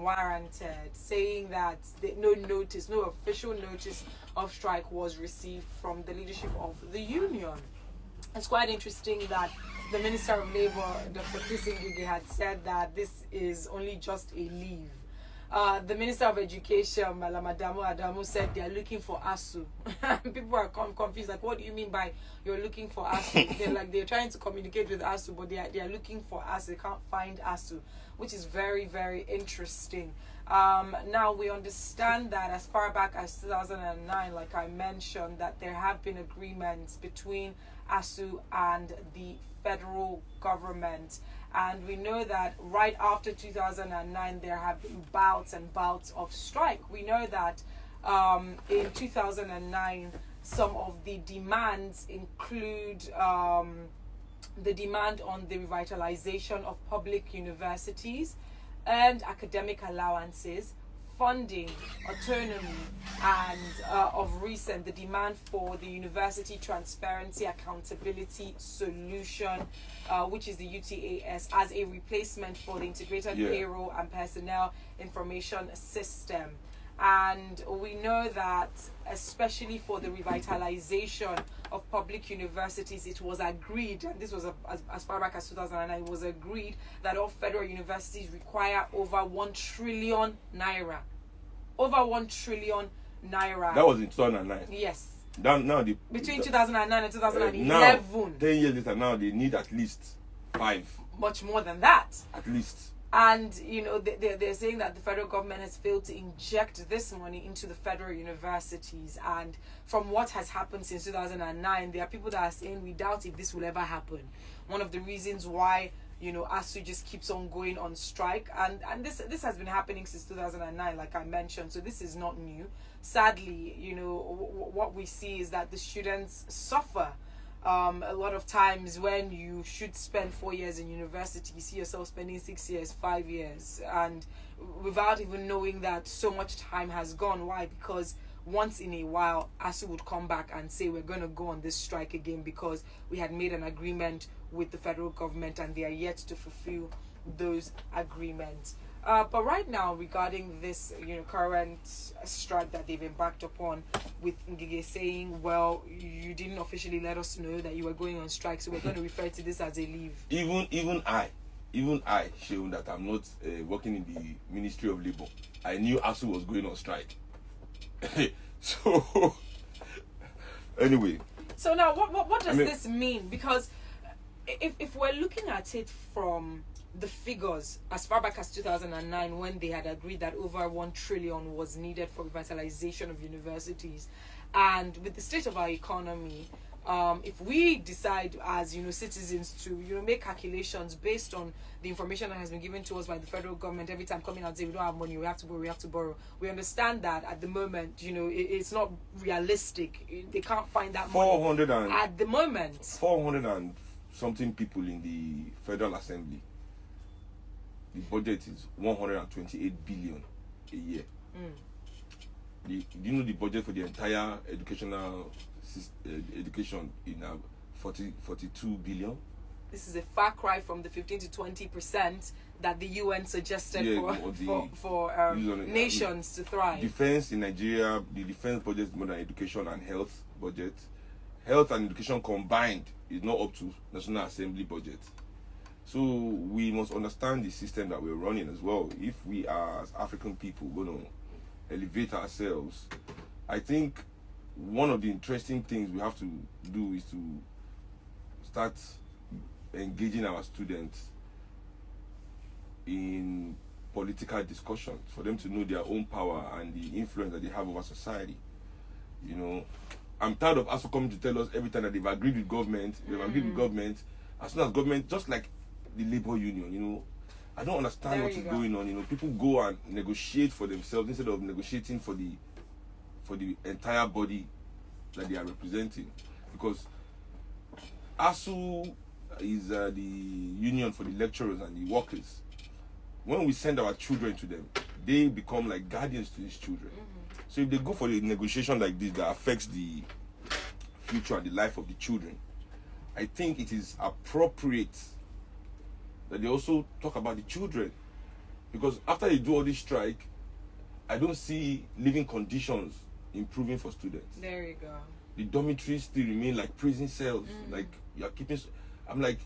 unwarranted, saying that no official notice of strike was received from the leadership of the union. It's quite interesting that the Minister of Labour, Dr. Chris Ngige, had said that this is only just a leave. The Minister of Education, Malam Adamu, said they are looking for Asuu. People are confused, like, what do you mean by you're looking for Asuu? they're trying to communicate with Asuu, but they are looking for Asuu. They can't find Asuu, which is very, very interesting. Now we understand that as far back as 2009, like I mentioned, that there have been agreements between Asuu and the federal government. And we know that right after 2009, there have been bouts and bouts of strike. We know that in 2009, some of the demands include the demand on the revitalization of public universities and academic allowances, funding, autonomy, and of recent, the demand for the University Transparency Accountability Solution, which is the UTAS, as a replacement for the Integrated Payroll and Personnel Information System. And we know that, especially for the revitalization of public universities, it was agreed, and this was as far back as 2009, it was agreed that all federal universities require over 1 trillion naira. Over 1 trillion naira. That was in 2009. Yes. Between 2009 and 2011. Now, 10 years later, now they need at least 5. Much more than that. At least. And, they're saying that the federal government has failed to inject this money into the federal universities. And from what has happened since 2009, there are people that are saying we doubt if this will ever happen. One of the reasons why, Asuu just keeps on going on strike. And this has been happening since 2009, like I mentioned. So this is not new. Sadly, what we see is that the students suffer. A lot of times when you should spend 4 years in university, you see yourself spending 6 years, 5 years, and without even knowing that so much time has gone. Why? Because once in a while, Asuu would come back and say, we're going to go on this strike again because we had made an agreement with the federal government and they are yet to fulfill those agreements. But right now, regarding this, current strike that they've embarked upon, with Ngige saying, well, you didn't officially let us know that you were going on strike, so we're going to refer to this as a leave. Even I, Seun, that I'm not working in the Ministry of Labour, I knew Asuu was going on strike. So, anyway. So now, what does this mean? Because if we're looking at it from the figures as far back as 2009, when they had agreed that over 1 trillion was needed for revitalization of universities, and with the state of our economy, if we decide as citizens to make calculations based on the information that has been given to us by the federal government every time coming out and saying we don't have money, we have to borrow, we understand that at the moment it's not realistic. They can't find that money at the moment. 400 and something people in the Federal Assembly. The budget is 128 billion a year. Do you know the budget for the entire education in 42 billion? This is a far cry from the 15 to 20% that the UN suggested for nations to thrive. Defense in Nigeria, the defense budget is more than education and health budget. Health and education combined is not up to National Assembly budget. So we must understand the system that we're running as well. If we are, as African people, going to elevate ourselves, I think one of the interesting things we have to do is to start engaging our students in political discussions for them to know their own power and the influence that they have over society. I'm tired of Asuu coming to tell us every time that they've agreed with government, as soon as government, just like the labor union, I don't understand what is going on. People go and negotiate for themselves instead of negotiating for the entire body that they are representing. Because Asuu is the union for the lecturers and the workers. When we send our children to them, they become like guardians to these children. So if they go for a negotiation like this that affects the future and the life of the children, I think it is appropriate that they also talk about the children. Because after they do all this strike, I don't see living conditions improving for students. There you go. The dormitories still remain like prison cells. Like you're keeping. I'm like,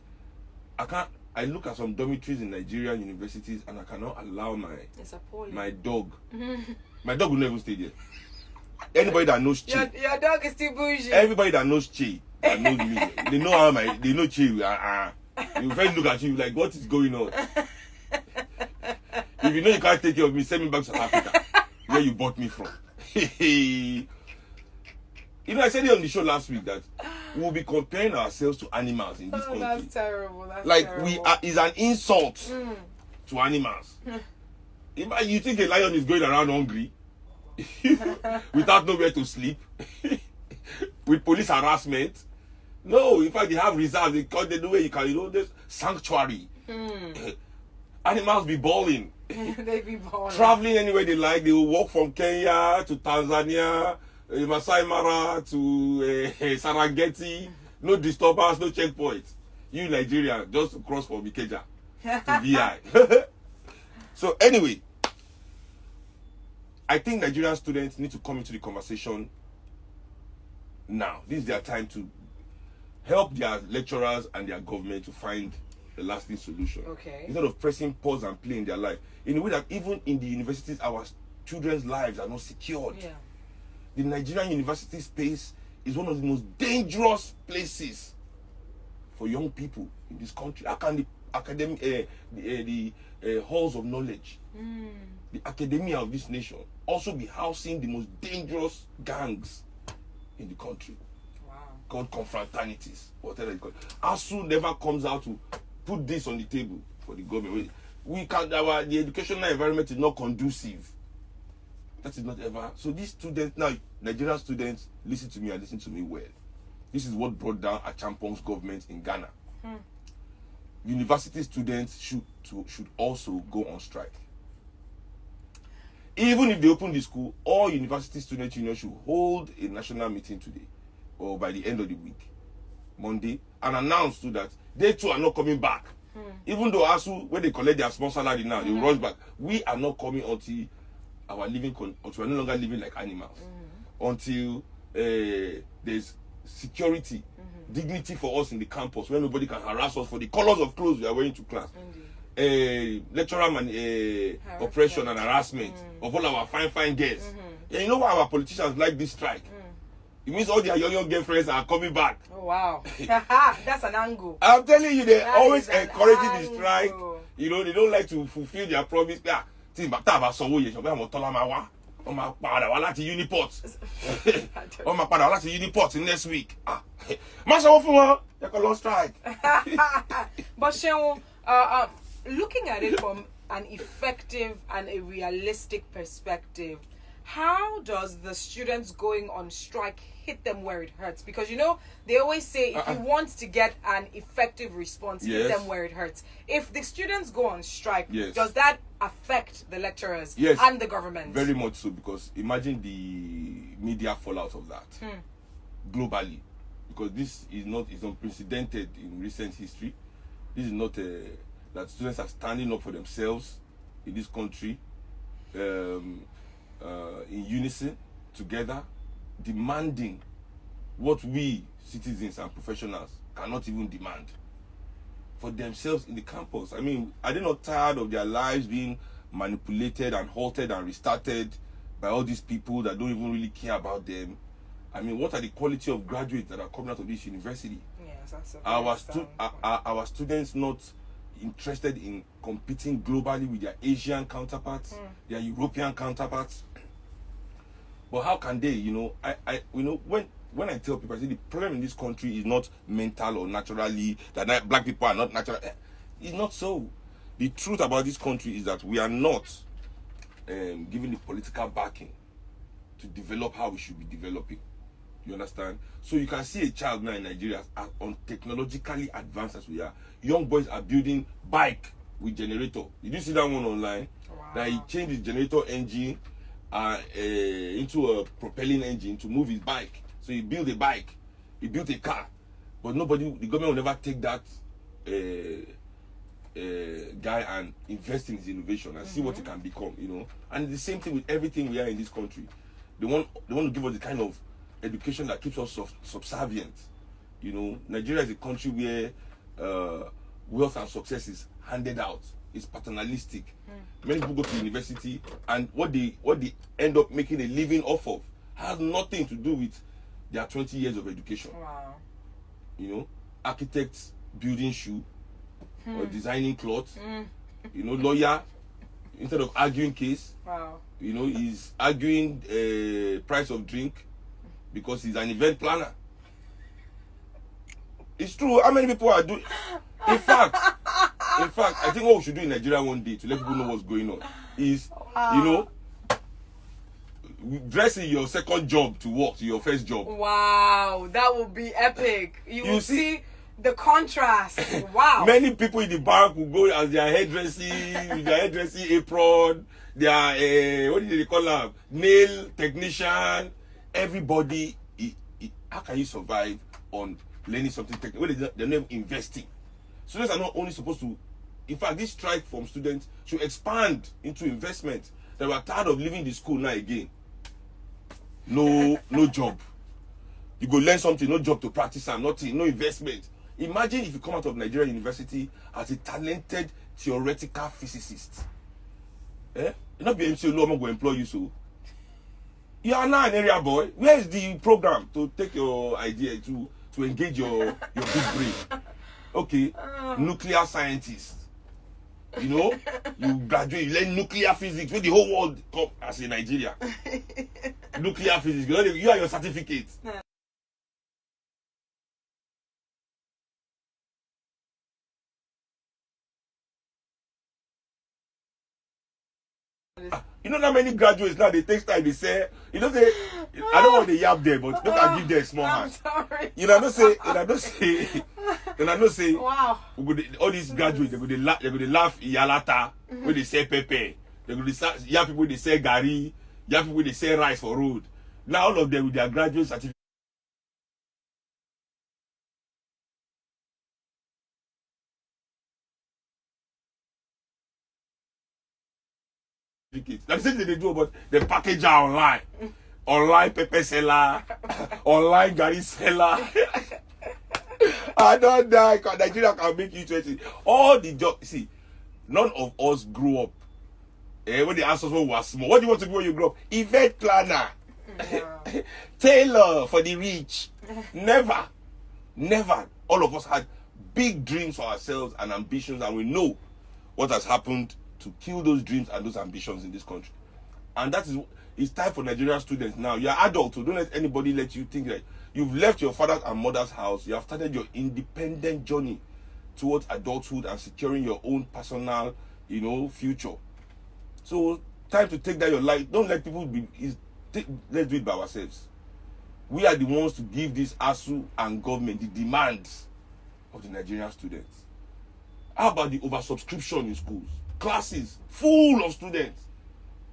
I look at some dormitories in Nigerian universities and I cannot allow my dog. My dog will never stay there. Anybody that knows Che. Your dog is still bougie. Everybody that knows Che, that knows me, they know they know Che. You first look at you like, what is going on? If you know you can't take care of me, send me back to South Africa, where you bought me from. You know, I said it on the show last week that we'll be comparing ourselves to animals in this country. That's terrible. That's like terrible. Is an insult to animals. If you think a lion is going around hungry without nowhere to sleep, with police harassment? No, in fact, they have reserves. They know where you can, there's sanctuary. Animals be balling. They be balling. Traveling anywhere they like. They will walk from Kenya to Tanzania, Masai Mara to Serengeti. No disturbance, no checkpoints. You Nigeria, just cross from Ikeja to VI. So anyway, I think Nigerian students need to come into the conversation now. This is their time to help their lecturers and their government to find a lasting solution. Okay. Instead of pressing pause and play in their life. In a way that even in the universities, our children's lives are not secured. Yeah. The Nigerian university space is one of the most dangerous places for young people in this country. How can the academic, the halls of knowledge, the academia of this nation, also be housing the most dangerous gangs in the country? Wow. Called confraternities, whatever you call it. ASU never comes out to put this on the table for the government. The educational environment is not conducive. That is not ever. So these students now, Nigerian students, listen to me and listen to me well. This is what brought down Achampong's government in Ghana. University students should also go on strike. Even if they open the school, all university student unions should hold a national meeting today or by the end of the week, Monday, and announce to that they too are not coming back. Even though ASU, when they collect their small salary now, they will rush back. We are not coming until our until we're no longer living like animals. Until there's security, dignity for us in the campus, where nobody can harass us for the colors of clothes we are wearing to class. Lecturer oppression and harassment of all our fine girls. And you know why our politicians like this strike? It means all their young girlfriends are coming back. Oh wow. That's an angle. I'm telling you, they're always encouraging angle. The strike. You know, they don't like to fulfill their promise. Uniport next week. Strike. But Seun, looking at it from an effective and a realistic perspective, how does the students going on strike hit them where it hurts? Because they always say if you want to get an effective response, hit them where it hurts. If the students go on strike, does that affect the lecturers and the government? Very much so, because imagine the media fallout of that globally, because this is unprecedented in recent history. This is not that students are standing up for themselves in this country. In unison, together, demanding what we citizens and professionals cannot even demand for themselves in the campus. I mean, are they not tired of their lives being manipulated and halted and restarted by all these people that don't even really care about them? I mean, what are the quality of graduates that are coming out of this university? Yes, that's our students not interested in competing globally with their Asian counterparts, their European counterparts? But how can they, when I tell people, I say the problem in this country is not mental or naturally, that black people are not natural. It's not so. The truth about this country is that we are not given the political backing to develop how we should be developing. You understand? So you can see a child now in Nigeria as on technologically advanced as we are. Young boys are building bike with generator. Did you see that one online? Wow. That he changed his generator engine into a propelling engine to move his bike. So he built a bike, he built a car, but the government will never take that guy and invest in his innovation and see what he can become, you know. And the same thing with everything we are in this country. They want to give us the kind of education that keeps us subservient. You know, Nigeria is a country where wealth and success is handed out. It's paternalistic. Many people go to university, and what they end up making a living off of has nothing to do with their 20 years of education. Wow. You know, architects building shoe or designing clothes. You know, lawyer, instead of arguing case, Wow. you know, he's arguing price of drink because he's an event planner. It's true. How many people are doing? In fact, I think what we should do in Nigeria one day to let people know what's going on is, you know, dressing your second job to work to your first job. Wow, that would be epic. You will see the contrast. Wow. Many people in the bank will go as their hairdressing, with their hairdressing apron, their what do they call them? Nail technician. Everybody. How can you survive on learning something technical when they're not investing? Students are not only supposed to. In fact, this strike from students should expand into investment. They were tired of leaving the school now again. No job. You go learn something, no job to practice and nothing, no investment. Imagine if you come out of Nigeria University as a talented theoretical physicist. You not be MC Olu going to employ you, so you are now an area boy. Where is the program to take your idea to engage your big brain? Okay, nuclear scientist. You know, you graduate, you learn nuclear physics, where the whole world come as in Nigeria. Nuclear physics, you are your certificate. You know how many graduates now they take time, they say, you know, say, I don't want to yap there, but don't I give them a small hand. Sorry. You know, I don't say, wow. All these graduates, they're going to laugh Yalata when they say Pepe. They're going to young people, they say Gary, young people, they say rice for road. Now all of them with their graduate certificate. That's the same thing they do, but they package are online. Online pepper seller, online Gary seller. I don't die because Nigeria can make you 20. All the jobs, see, none of us grew up. When they asked us when we were small, what do you want to be when you grow up? Event planner, tailor for the rich. Never. All of us had big dreams for ourselves and ambitions, and we know what has happened to kill those dreams and those ambitions in this country. And that is, it's time for Nigerian students now. You are adults, so don't let anybody let you think that you've left your father's and mother's house. You have started your independent journey towards adulthood and securing your own personal, you know, future. So time to take that your life. Don't let people let's do it by ourselves. We are the ones to give this ASUU and government the demands of the Nigerian students. How about the oversubscription in schools? Classes full of students.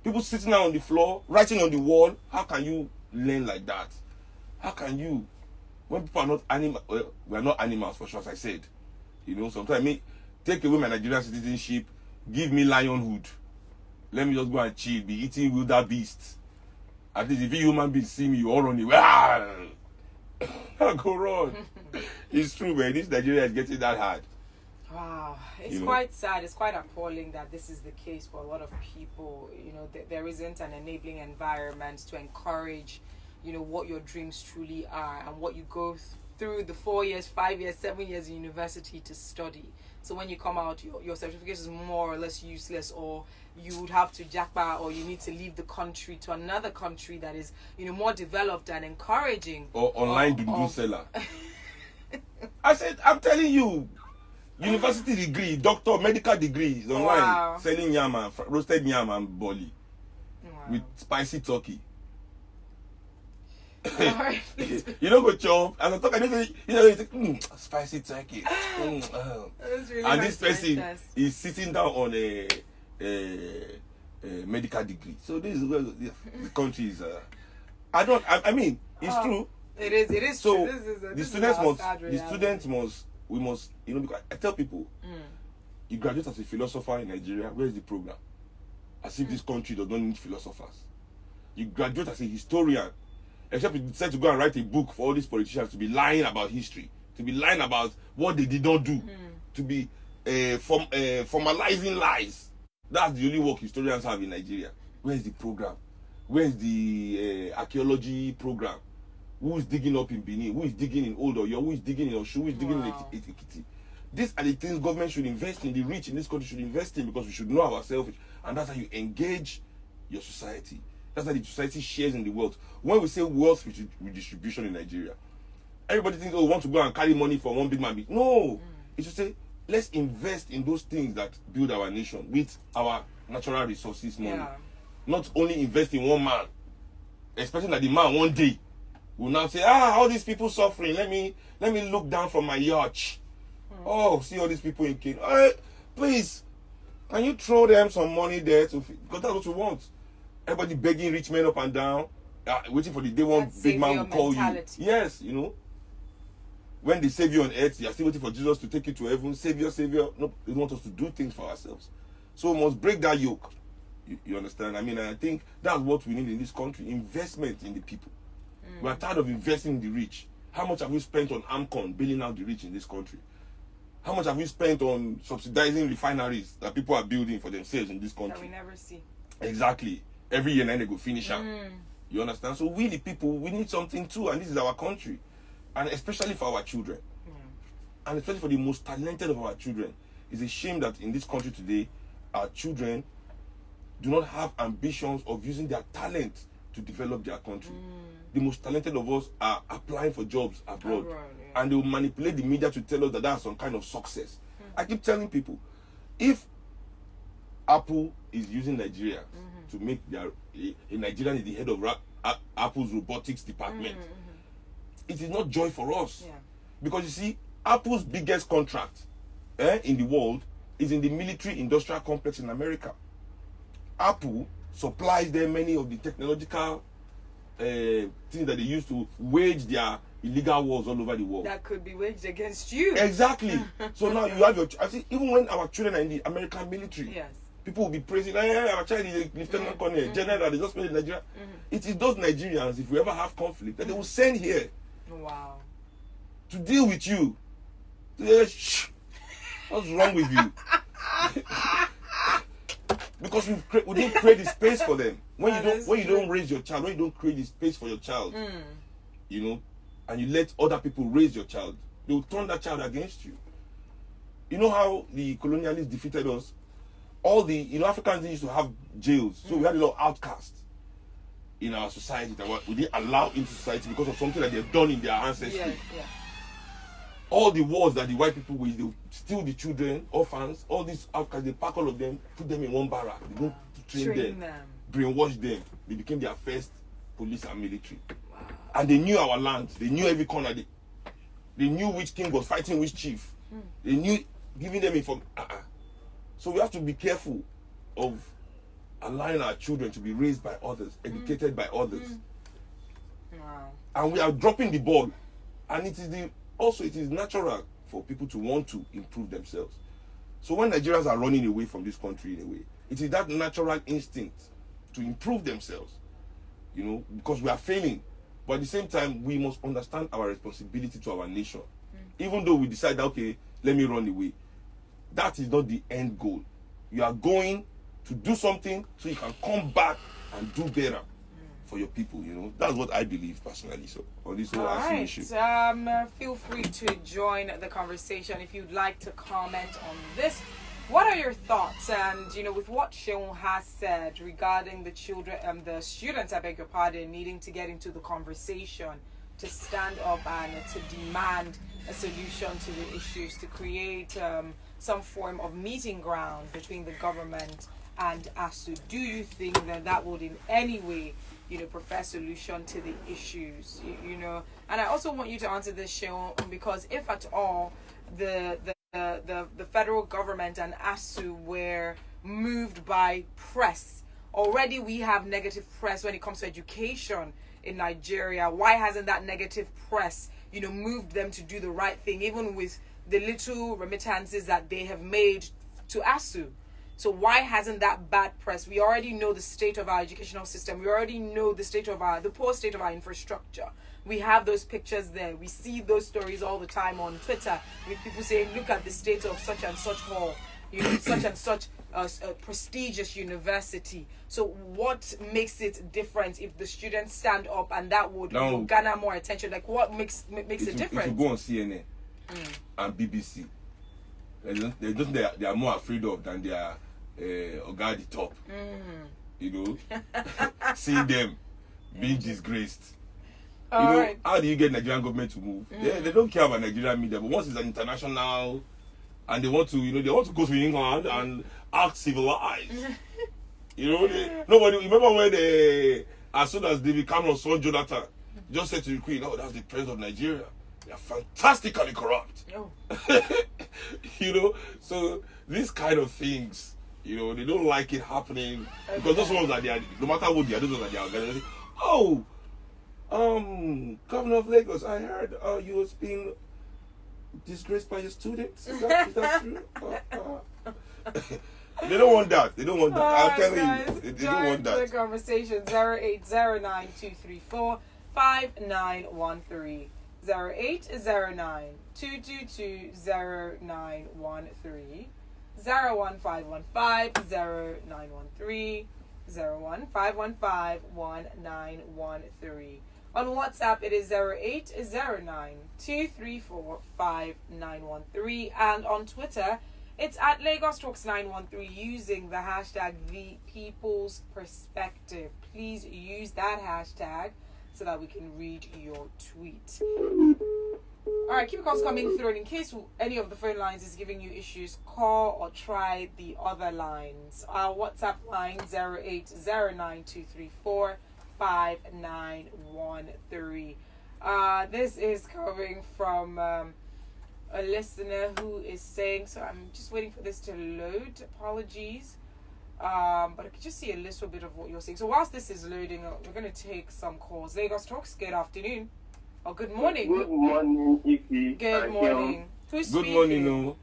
People sitting down on the floor, writing on the wall. How can you learn like that? How can you? When people are not animals, well, we are not animals for sure, as I said. You know, sometimes take away my Nigerian citizenship, give me lionhood. Let me just go and chill, be eating wildebeests. At least if you human beings see me, you all run away. I go run. It's true, man. This Nigeria is getting that hard. Wow, it's quite sad. It's quite appalling that this is the case for a lot of people. You know, there isn't an enabling environment to encourage, you know, what your dreams truly are and what you go through the 4 years, 5 years, 7 years in university to study. So when you come out, your certificate is more or less useless, or you would have to jackpot, or you need to leave the country to another country that is, you know, more developed and encouraging. Or online dundu seller. I said, I'm telling you. University degree, doctor, medical degree is online, selling yam, roasted yam and boli with spicy turkey. You don't go chop, and I talk, spicy turkey. Really and this person is sitting down on a medical degree. So this is where the country is. I mean, it's true. It is so true. The students must, you know, because I tell people, You graduate as a philosopher in Nigeria, where is the program? As if this country does not need philosophers. You graduate as a historian, except you decide to go and write a book for all these politicians to be lying about history, to be lying about what they did not do, to be formalizing lies. That's the only work historians have in Nigeria. Where is the program? Where is the archaeology program? Who is digging up in Benin? Who is digging in Old Oyo? Who is digging in Oshu? Who is digging in Ekiti? These are the things government should invest in. The rich in this country should invest in, because we should know ourselves, and that's how you engage your society. That's how the society shares in the wealth. When we say wealth redistribution in Nigeria, everybody thinks, oh, we want to go and carry money from one big man. No, it's to say, let's invest in those things that build our nation with our natural resources money. Not only invest in one man, expecting that the man one day will now say, all these people suffering, let me look down from my yacht. Oh, see all these people in Kenya. Please, can you throw them some money there to feed? Because that's what we want. Everybody begging rich men up and down, waiting for the day one big man will call you. Yes, you know. When they save you on earth, you are still waiting for Jesus to take you to heaven. Savior, Savior. No, they want us to do things for ourselves. So we must break that yoke. You understand? I mean, I think that's what we need in this country. Investment in the people. We are tired of investing in the rich. How much have we spent on AMCON, bailing out the rich in this country? How much have we spent on subsidizing refineries that people are building for themselves in this country? That we never see. Exactly. Every year, then they go finish up. You understand? So we, the people, we need something too, and this is our country. And especially for our children. And especially for the most talented of our children. It's a shame that in this country today, our children do not have ambitions of using their talent to develop their country. The most talented of us are applying for jobs abroad. And they will manipulate the media to tell us that that's some kind of success. I keep telling people, if Apple is using Nigeria to make a Nigerian is the head of Apple's robotics department, it is not joy for us. Because you see, Apple's biggest contract in the world is in the military industrial complex in America. Apple supplies them many of the technological things that they use to wage their illegal wars all over the world. That could be waged against you. Exactly. So now you have your... I see, even when our children are in the American military, people will be praising, hey, our child is a lieutenant colonel, general, they just made in Nigeria. It is those Nigerians, if we ever have conflict, that they will send here. Wow. To deal with you. Shh. What's wrong with you? Because we don't create the space for them. When you don't raise your child, when you don't create the space for your child, you know, and you let other people raise your child, they will turn that child against you. You know how the colonialists defeated us? All the, you know, Africans used to have jails, so we had a lot of outcasts in our society that we didn't allow into society because of something that they've done in their ancestry. All the wars that the white people will, they steal the children, orphans, all these outcasts, they pack all of them, put them in one barrack. They go to train them, brainwash them. They became their first police and military. And they knew our land. They knew every corner. They knew which king was fighting which chief. They knew, giving them information. So we have to be careful of allowing our children to be raised by others, educated by others. And we are dropping the ball. And it is natural for people to want to improve themselves. So when Nigerians are running away from this country in a way, it is that natural instinct to improve themselves, you know, because we are failing. But at the same time, we must understand our responsibility to our nation. Even though we decide, okay, let me run away. That is not the end goal. You are going to do something so you can come back and do better for your people, you know. That's what I believe personally. So on this whole issue. Feel free to join the conversation if you'd like to comment on this. What are your thoughts? And you know, with what Seun has said regarding the children, the students, I beg your pardon, needing to get into the conversation, to stand up and to demand a solution to the issues, to create some form of meeting ground between the government and ASU. Do you think that that would in any way, you know, profess solution to the issues? You know, and I also want you to answer this, Seun, because if at all the federal government and ASU were moved by press, already we have negative press when it comes to education in Nigeria. Why hasn't that negative press, you know, moved them to do the right thing, even with the little remittances that they have made to ASU. So why hasn't that bad press? We already know the state of our educational system. We already know the poor state of our infrastructure. We have those pictures there. We see those stories all the time on Twitter with people saying, look at the state of such and such hall, such and such a prestigious university. So what makes it different if the students stand up and that would garner more attention? Like, what makes it different? If you go on CNN and BBC, they are more afraid of than they are Oga at the top. Seeing them being disgraced. Right. How do you get Nigerian government to move? They don't care about Nigerian media, but once it's an international and they want to, they want to go to England and act civilized. Nobody remember when as soon as David Cameron saw Jonathan, just said to the Queen, "Oh, that's the president of Nigeria. They are fantastically corrupt." So these kind of things, they don't like it happening because those ones that they are, no matter what they are, those ones that they are organizing. Oh, Governor of Lagos, I heard you was being disgraced by your students. Is that true? They don't want that. They don't want that. I'll tell you. They don't want that. The conversation 0809-234-5913. 0809-222-0913. 01515-0913. 01515-1913. On WhatsApp, it is 0809-234-5913. And on Twitter, it's at Lagos Talks 913 using the hashtag #ThePeoplesPerspective. Please use that hashtag so that we can read your tweet. Alright, keep calls coming through. And in case any of the phone lines is giving you issues, call or try the other lines. Our WhatsApp line 0809-234-5913. This is coming from a listener who is saying, so I'm just waiting for this to load. Apologies. But I could just see a little bit of what you're saying. So whilst this is loading, we're going to take some calls. Lagos Talks, good afternoon. Oh, good morning. Good morning, Ifi. Good morning. Who's speaking? Good morning, no.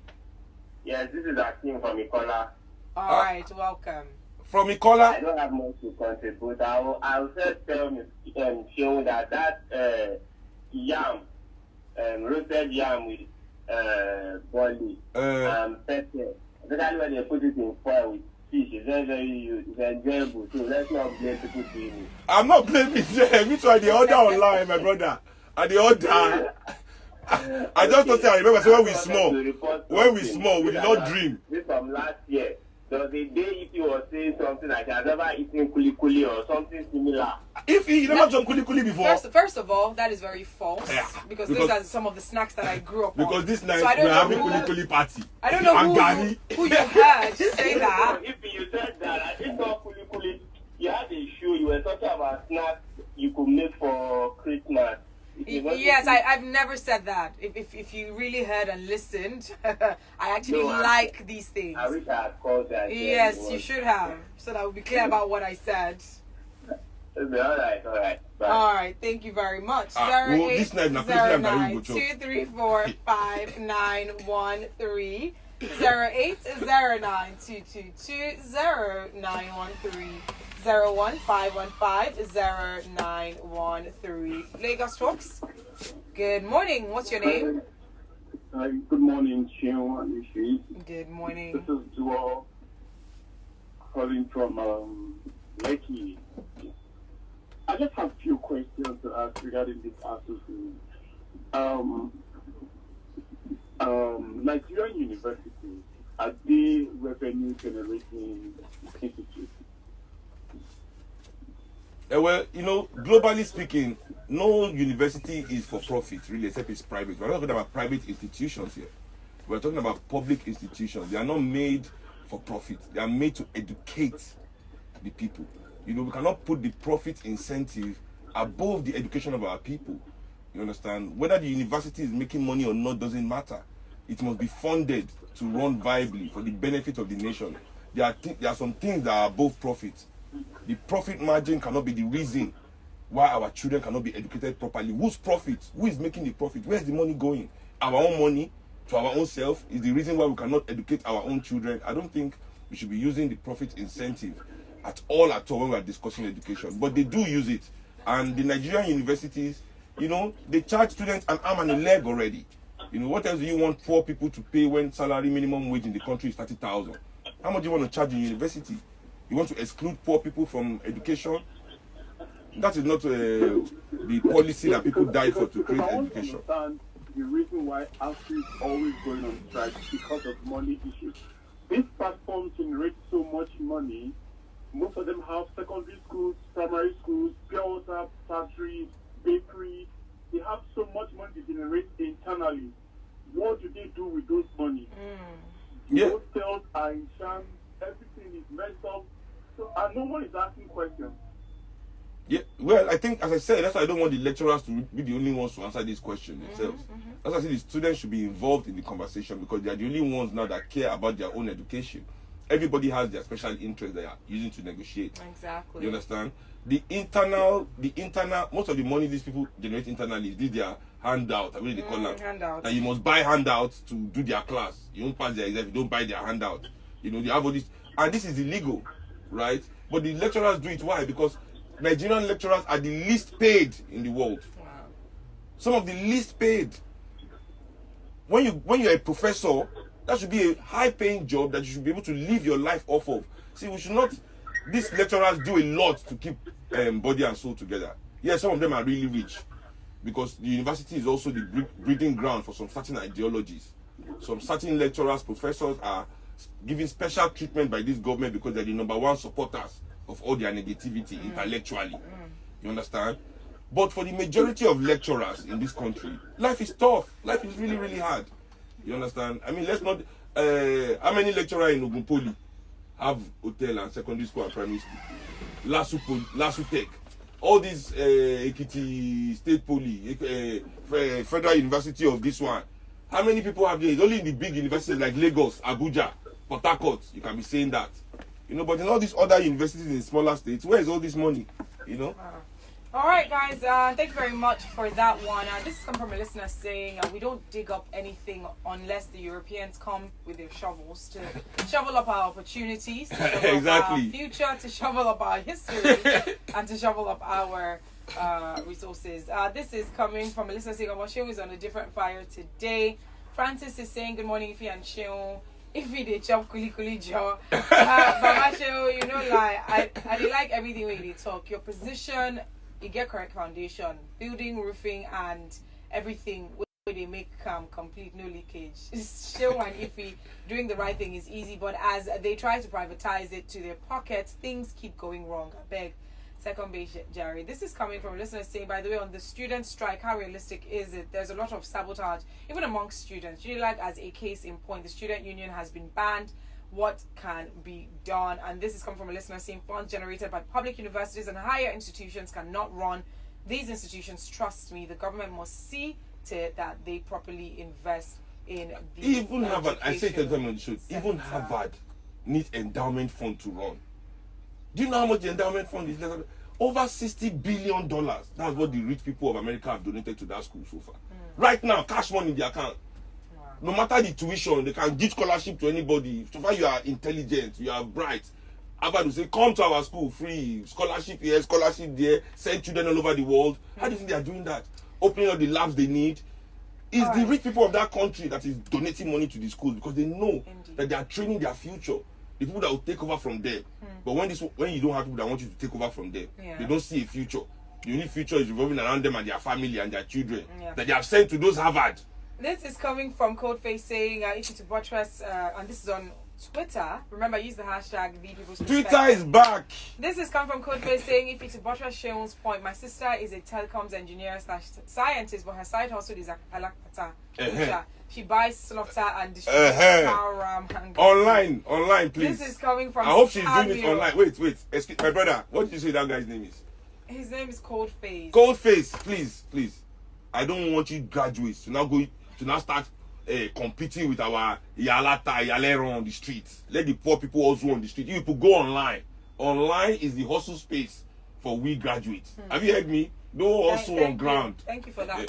Yes, this is Akim from Ikola. All right, welcome. From Ikola? I don't have much to contribute. I'll just tell Seun that yam, roasted yam with barley and pepper, especially when they put it in foil with fish, it's it's enjoyable. So let's not blame people doing it. I'm not blaming them. Me too, I the order online, my brother. I the order. I just don't say I remember. So when we small, we did not dream. This from last year. So the day if you were saying something like I've never eaten kuli or something similar. If you never done kuli before. First of all, that is very false. Yeah, because those are some of the snacks that I grew up on. Because this night we're having kuli party. I don't know who you heard say that. If you said that, I didn't know kuli. You had a show. You were talking about snacks you could make for Christmas. Yes, I've never said that. If you really heard and listened, I actually like these things. I wish I had called that. Yes, you should have, so that I would be clear about what I said. All right. Bye. All right, thank you very much. 0809-234-5913. 0809-222-0913. 01515-0913. Lagos Talks. Good morning. What's your name? Good morning, Seun and Ifi. Good morning. This is Duo calling from Lekki. I just have a few questions to ask regarding this Asuu thing. Nigerian universities, are they revenue generating institutes? Well, globally speaking, no university is for profit, really, except it's private. We're not talking about private institutions here. We're talking about public institutions. They are not made for profit. They are made to educate the people. We cannot put the profit incentive above the education of our people. You understand? Whether the university is making money or not doesn't matter. It must be funded to run viably for the benefit of the nation. There are some things that are above profit. The profit margin cannot be the reason why our children cannot be educated properly. Whose profit? Who is making the profit? Where is the money going? Our own money? to our own self, is the reason why we cannot educate our own children. I don't think we should be using the profit incentive at all when we are discussing education. But they do use it. And the Nigerian universities, you know, they charge students an arm and a leg already. You know, what else do you want poor people to pay when salary minimum wage in the country is 30,000? How much do you want to charge in university? You want to exclude poor people from education? That is not the policy that people die for to create education. I understand the reason why ASUU is always going on strike because of money issues. These platforms generate so much money. Most of them have secondary schools, primary schools, pure water factories, bakeries. They have so much money to generate internally. What do they do with those money? Yeah. Hotels are in shams, everything is messed up. So, and no one is asking questions. Yeah, well, I think, as I said, that's why I don't want the lecturers to be the only ones to answer this question themselves. That's why I say the students should be involved in the conversation, because they are the only ones now that care about their own education. Everybody has their special interest they are using to negotiate. Exactly. You understand? The internal, most of the money these people generate internally is their handout. I mean, they call them handouts. And you must buy handouts to do their class. You don't pass their exam if you don't buy their handout. You know, they have all this, and this is illegal, right? But the lecturers do it. Why? Because Nigerian lecturers are the least paid in the world. Wow. Some of the least paid. When you're a professor, that should be a high-paying job that you should be able to live your life off of. See, we should not. These lecturers do a lot to keep body and soul together. Yes, some of them are really rich, because the university is also the breeding ground for some certain ideologies. Some certain lecturers, professors are given special treatment by this government because they're the #1 supporters of all their negativity intellectually. You understand? But for the majority of lecturers in this country, life is tough. Life is really, really hard. You understand? I mean, let's not. How many lecturers in Ogun Poly have hotel and secondary school and primary school? LASU Tech, all these Ekiti State Poly, Federal University of this one. How many people have this? Only in the big universities like Lagos, Abuja, Port Harcourt, you can be saying that. You know, but in all these other universities in smaller states, where is all this money? You know? All right, guys. Thank you very much for that one. This is come from a listener saying we don't dig up anything unless the Europeans come with their shovels to shovel up our opportunities, to shovel Exactly. up our future, to shovel up our history, and to shovel up our resources. This is coming from a listener saying Seun is on a different fire today. Francis is saying good morning, Ify and Seun. If we dey chop kuli jaw, Baba Seun, you know, like I dey like everything when you talk. Your position, you get correct foundation, building, roofing, and everything where they make complete, no leakage. Seun and Ify doing the right thing is easy, but as they try to privatize it to their pockets, things keep going wrong. I beg. Second base, Jerry. This is coming from a listener saying, by the way, on the student strike, how realistic is it? There's a lot of sabotage, even amongst students. You like, as a case in point, the student union has been banned. What can be done? And this is coming from a listener saying, funds generated by public universities and higher institutions cannot run these institutions. Trust me, the government must see to it that they properly invest in the even Harvard. I say to them on the show, even Harvard needs endowment fund to run. Do you know how much the endowment fund is? Over $60 billion. That's what the rich people of America have donated to that school so far. Right now, cash money in the account. Wow. No matter the tuition, they can give scholarship to anybody. So far you are intelligent, you are bright. Harvard will say, come to our school, free. Scholarship here, scholarship there. Send children all over the world. How do you think they are doing that? Opening up the labs they need. It's the rich people of that country that is donating money to the schools, because they know that they are training their future. The people that will take over from them. But when you don't have people that want you to take over from them, they don't see a future. The only future is revolving around them and their family and their children that they have sent to those Harvard. This is coming from Codeface saying, if you to buttress, and this is on Twitter. Remember, use the hashtag #VPeoplesPerspective. Twitter is back. This is coming from Codeface saying, if you to buttress Seun's point, my sister is a telecoms engineer / scientist, but her side hustle is Alakpata. She buys slaughter and distributes cow ram and online, please. This is coming from. I hope she's doing it online. Wait. Excuse my brother. What did you say that guy's name is? His name is Codeface. Codeface, please. I don't want you graduates to now start competing with our Yalero on the streets. Let the poor people also on the street. You people go online. Online is the hustle space for we graduates. Have you heard me? No also on ground. Thank you for that.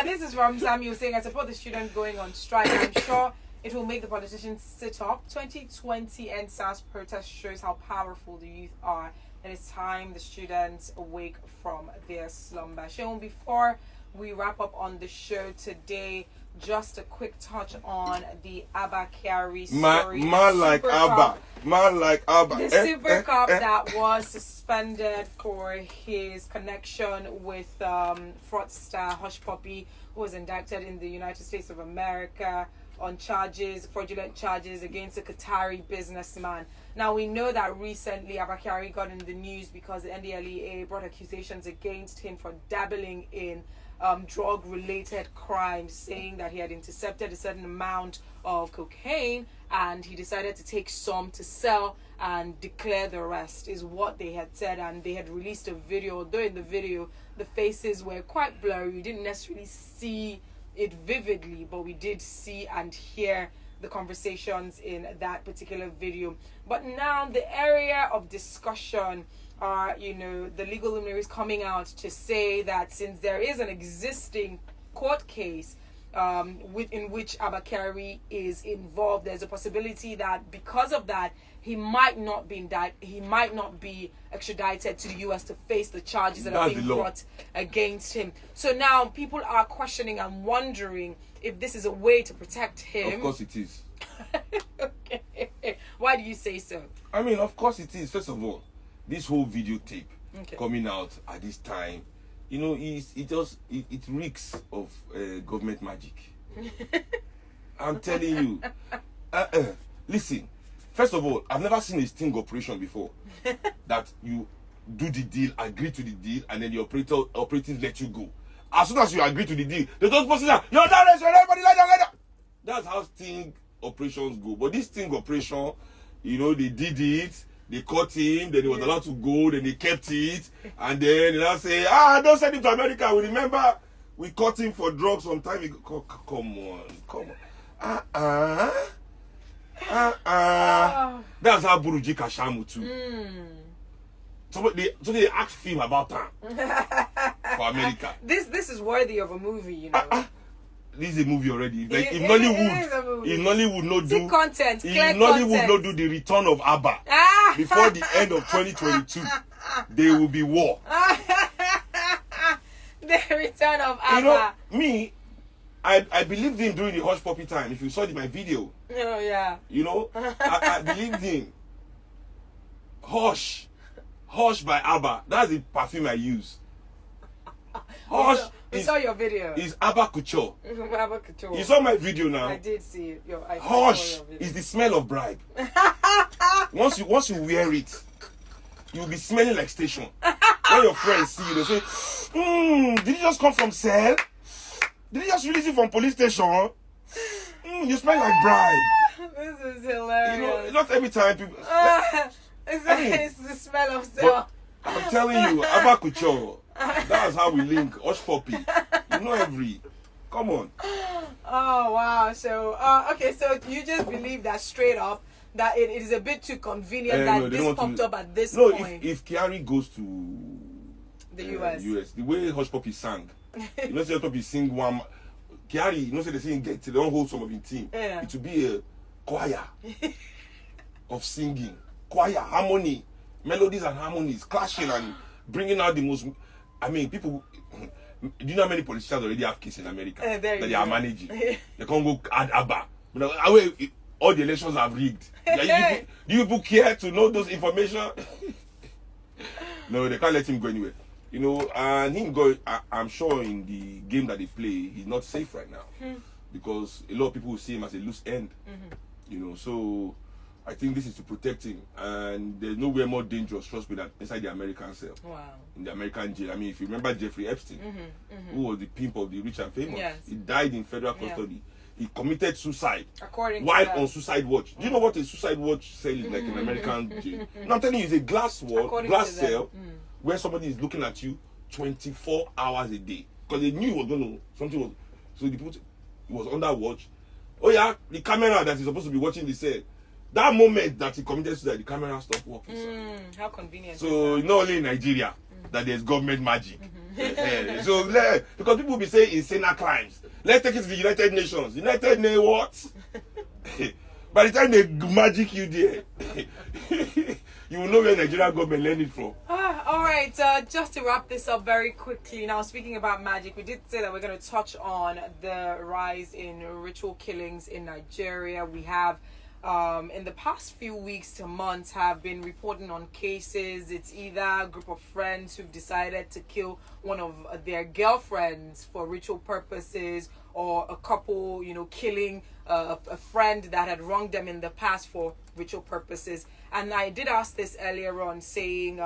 This is from Samuel saying, I support the student going on strike. I'm sure it will make the politicians sit up. 2020 NSAS protest shows how powerful the youth are. It is time the students awake from their slumber. Seun, before we wrap up on the show today, just a quick touch on the Abba Kyari story. Man like Abba. The Super Cup that was suspended for his connection with fraudster Hush Puppy, who was indicted in the United States of America on fraudulent charges against a Qatari businessman. Now, we know that recently Abba Kyari got in the news because the NDLEA brought accusations against him for dabbling in drug-related crimes, saying that he had intercepted a certain amount of cocaine and he decided to take some to sell and declare the rest, is what they had said. And they had released a video, although in the video the faces were quite blurry. We didn't necessarily see it vividly, but we did see and hear the conversations in that particular video. But now the area of discussion are, the legal luminaries coming out to say that since there is an existing court case in which Abba Kyari is involved, there's a possibility that because of that he might not be extradited to the US to face the charges that are being brought against him. So now people are questioning and wondering if this is a way to protect him. Of course it is. Okay. Why do you say so? I mean, of course it is. First of all, this whole videotape coming out at this time, it reeks of government magic. I'm telling you. Listen, first of all, I've never seen a sting operation before that you do the deal, agree to the deal, and then the operators let you go. As soon as you agree to the deal, they don't post it out. You're down, everybody lie down. That's how sting operations go. But this sting operation, they did it. They caught him, then he was allowed to go, then they kept it, and then they now say, don't send him to America. We remember we caught him for drugs some time ago. Come on. That's how Buruji Kashamu too. So they asked him about time for America. This is worthy of a movie, This is a movie already. Like if Nollywood not do content, if Nollywood not do the return of Abba before the end of 2022, there will be war. The return of Abba. I believed him during the Hush Puppy time. If you saw my video. Oh yeah. I believed him. Hush by Abba. That's the perfume I use. Hush. We saw your video. It's Abba Couture. Abba Couture. You saw my video now. I did see it. Hush is the smell of bribe. Once you wear it, you'll be smelling like station. When your friends see you, they say, did you just come from cell? Did you just release it from police station? You smell like bribe. This is hilarious. Not every time people. It's the smell of cell. I'm telling you, Abba Couture. That's how we link. Hush Puppy. Come on. Oh wow. So okay, so you just believe that straight up that it is a bit too convenient that this popped up at this point. No, if Kyari goes to the US, the way Hush Puppy sang, say Hush Puppy sing one Kyari, say they sing get they don't hold some of his team. Yeah. It will be a choir of singing. Choir, harmony, melodies and harmonies clashing and bringing out the most. People. Do you know how many politicians already have cases in America that they are managing? They can't go add Abba. All the elections are rigged. Do you people care to know those information? No, they can't let him go anywhere. And him go. I'm sure in the game that they play, he's not safe right now because a lot of people will see him as a loose end. So. I think this is to protect him, and there's nowhere more dangerous, trust me, than inside the American cell. Wow. In the American jail. If you remember Jeffrey Epstein, who was the pimp of the rich and famous, yes. He died in federal custody. He committed suicide while on suicide watch. Do you know what a suicide watch cell is like in American jail? No, I'm telling you, it's a glass cell where somebody is looking at you 24 hours a day because they knew he was going to something was. So the people, he was under watch. Oh yeah, the camera that is supposed to be watching the cell. That moment that he committed suicide, the camera stopped working. How convenient. So not only in Nigeria, that there's government magic. So because people will be saying insane crimes. Let's take it to the United Nations. United Nations what? By the time they magic you there, you will know where Nigerian government learned it from. All right, just to wrap this up very quickly. Now, speaking about magic, we did say that we're going to touch on the rise in ritual killings in Nigeria. We have, in the past few weeks to months, have been reporting on cases. It's either a group of friends who've decided to kill one of their girlfriends for ritual purposes, or a couple, killing a friend that had wronged them in the past for ritual purposes. And I did ask this earlier on, saying,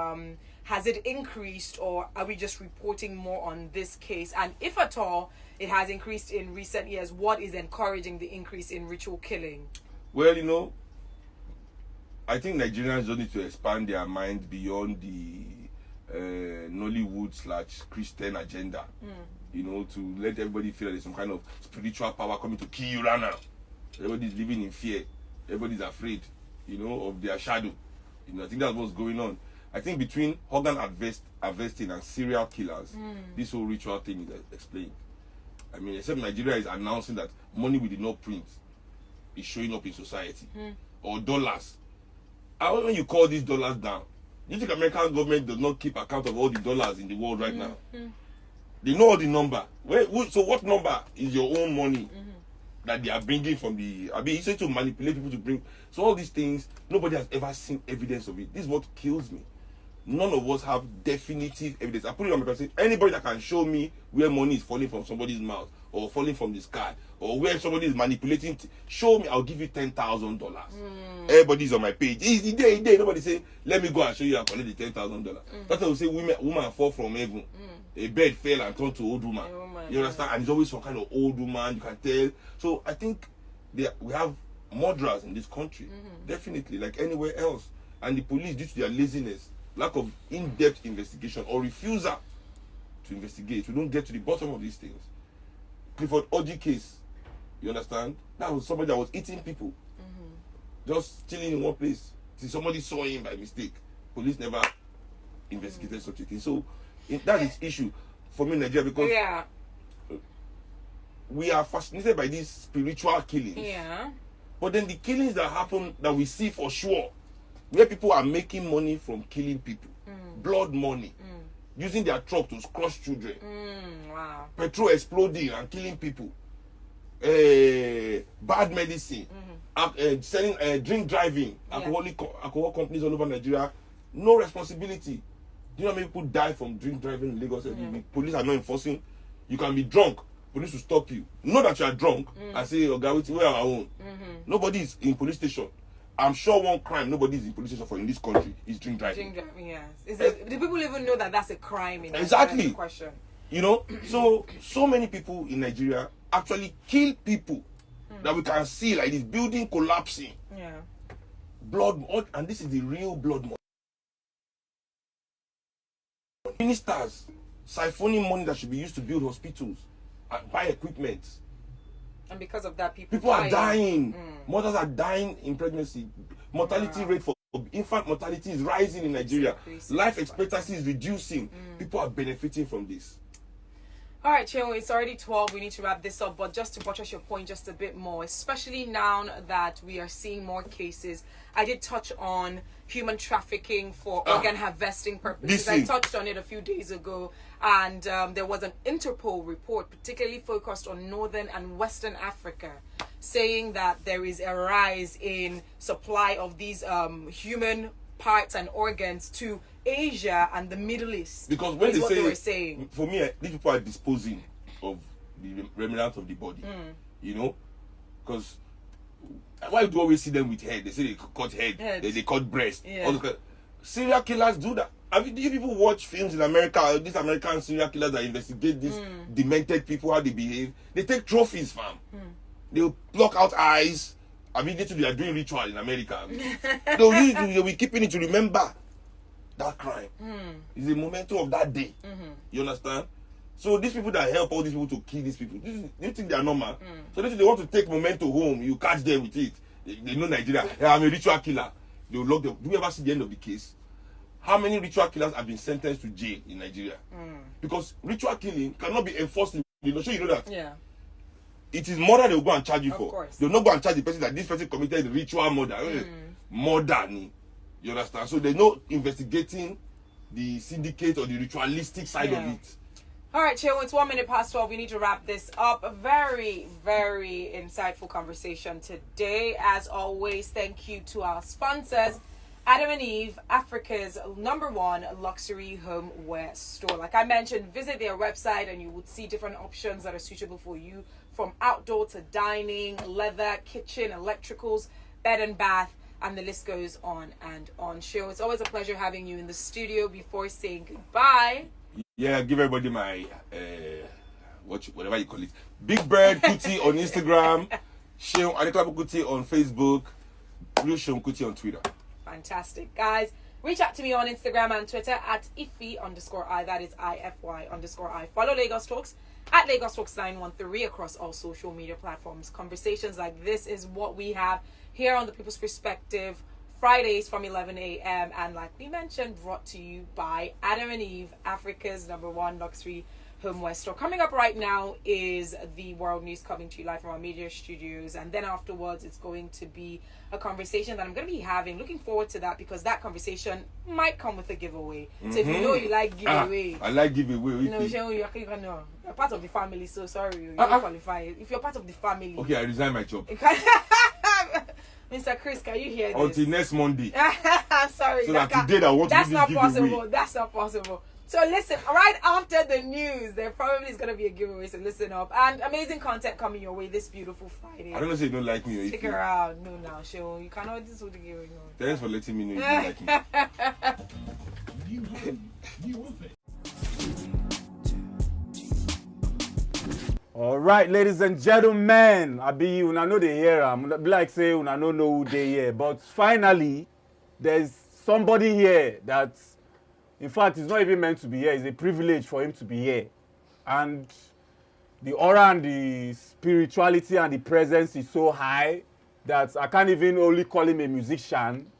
has it increased, or are we just reporting more on this case? And if at all it has increased in recent years, what is encouraging the increase in ritual killing? Well, I think Nigerians don't need to expand their mind beyond the Nollywood/Christian agenda. To let everybody feel that there's some kind of spiritual power coming to kill you right now. Everybody's living in fear. Everybody's afraid, of their shadow. I think that's what's going on. I think between organ harvesting and serial killers, this whole ritual thing is explained. I mean, except Nigeria is announcing that money we did not print is showing up in society, or dollars. And when you call these dollars down, you think American government does not keep account of all the dollars in the world right now? They know all the number. So what number is your own money that they are bringing from the... it's to manipulate people to bring... So all these things, nobody has ever seen evidence of it. This is what kills me. None of us have definitive evidence. I put it on my person. Anybody that can show me where money is falling from somebody's mouth, or falling from the sky, or where somebody is manipulating, show me, I'll give you $10,000. Everybody's on my page. It's the day. Nobody say, let me go and show you and collect the $10,000. That's why we say woman fall from heaven. A bird fell and turned to old woman. You understand? And it's always some kind of old woman, you can tell. So I think we have murderers in this country. Definitely, like anywhere else. And the police, due to their laziness, lack of in-depth investigation, or refusal to investigate, we don't get to the bottom of these things. Clifford Oji case, you understand? That was somebody that was eating people. Just chilling in one place. See, somebody saw him by mistake. Police never investigated such a thing. So that is issue for me in Nigeria, because we are fascinated by these spiritual killings. But then the killings that happen, that we see for sure, where people are making money from killing people, blood money, using their truck to crush children, petrol exploding and killing people, bad medicine, selling drink driving, alcohol companies all over Nigeria, no responsibility. Do you know how many people die from drink driving in Lagos? Police are not enforcing. You can be drunk, police will stop you. Know that you are drunk and say, oh God, where are our own? Nobody is in police station. I'm sure one crime nobody is in police station for in this country is drink driving. Drink driving, yes. Do people even know that that's a crime in Nigeria? Exactly. Question. So many people in Nigeria actually kill people that we can see, like this building collapsing. Blood, and this is the real blood money. Ministers siphoning money that should be used to build hospitals and buy equipment. And because of that, people are dying. Mothers are dying in pregnancy. Mortality rate for infant mortality is rising in Nigeria. Life expectancy is reducing. People are benefiting from this. All right, Seun, it's already 12. We need to wrap this up. But just to buttress your point just a bit more, especially now that we are seeing more cases, I did touch on human trafficking for organ harvesting purposes. I touched on it a few days ago. And there was an Interpol report particularly focused on Northern and Western Africa, saying that there is a rise in supply of these human parts and organs to Asia and the Middle East. Because when they were saying, for me, these people are disposing of the remnants of the body. Because why do you always see them with head? They say they cut head, they cut breast. Serial killers do that. Do you people watch films in America? These American serial killers that investigate these demented people, how they behave. They take trophies, fam. They'll pluck out eyes. They are doing ritual in America. They'll be keeping it to remember that crime. It's a memento of that day. You understand? So these people that help all these people to kill these people, you think they are normal? So they want to take memento home. You catch them with it. They know Nigeria. I'm a ritual killer. They'll lock them. Do you ever see the end of the case? how many ritual killers have been sentenced to jail in Nigeria? Because ritual killing cannot be enforced. You know that. Yeah. It is murder they will go and charge you Of for. course. They will not go and charge the person that this person committed ritual murder. Murder. You understand? So there's no investigating the syndicate or the ritualistic side of it. All right, Seun, it's 1 minute past 12. We need to wrap this up. A very, very insightful conversation today. As always, thank you to our sponsors, Adam and Eve, Africa's #1 luxury homeware store. Like I mentioned, visit their website and you would see different options that are suitable for you, from outdoor to dining, leather, kitchen, electricals, bed and bath, and the list goes on and on. Seun, it's always a pleasure having you in the studio. Before saying goodbye, yeah, give everybody my whatever you call it. Big Bird Kuti on Instagram, Seun Kuti on Facebook, Blue Seun Kuti on Twitter. Fantastic, guys. Reach out to me on Instagram and Twitter at Ify_I. That is IFY_I. Follow Lagos Talks at Lagos Talks 913 across all social media platforms. Conversations like this is what we have here on The People's Perspective, Fridays from 11 a.m. And like we mentioned, brought to you by Adam and Eve, Africa's #1 luxury homeware store. Coming up right now is the World News, coming to you live from our media studios. And then afterwards, it's going to be a conversation that I'm going to be having. Looking forward to that, because that conversation might come with a giveaway. So if you know you like giveaway. I like giveaway. No, you're part of the family, so sorry. You don't qualify. If you're part of the family. Okay, I resign my job. Mr. Chris, can you hear this? Until next Monday. I'm sorry. So that today I want to do this not possible. giveaway. That's not possible. So listen, right after the news, there probably is going to be a giveaway, so listen up. And amazing content coming your way this beautiful Friday. I don't know if you don't like me or Stick around. No, now, Seun. You cannot do the giveaway. No. Thanks for letting me know you don't like me. All right, ladies and gentlemen, I be una know they hear am. Be like say una no know who they here, but finally, there's somebody here that, in fact, is not even meant to be here. It's a privilege for him to be here, and the aura and the spirituality and the presence is so high that I can't even only call him a musician,